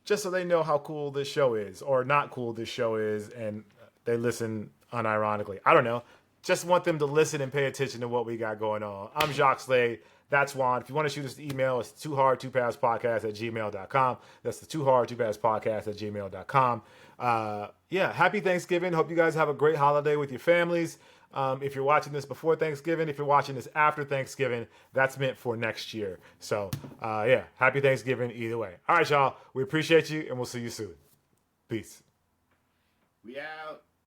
just so they know how cool this show is, or not cool this show is, and they listen unironically. I don't know. Just want them to listen and pay attention to what we got going on. I'm Jacques Slade. That's Juan. If you want to shoot us an email, it's toohardtopasspodcast@gmail.com. That's the toohardtopasspodcast@gmail.com. Yeah, happy Thanksgiving. Hope you guys have a great holiday with your families. If you're watching this before Thanksgiving, if you're watching this after Thanksgiving, that's meant for next year. So, yeah, happy Thanksgiving either way. All right, y'all. We appreciate you, and we'll see you soon. Peace. We out.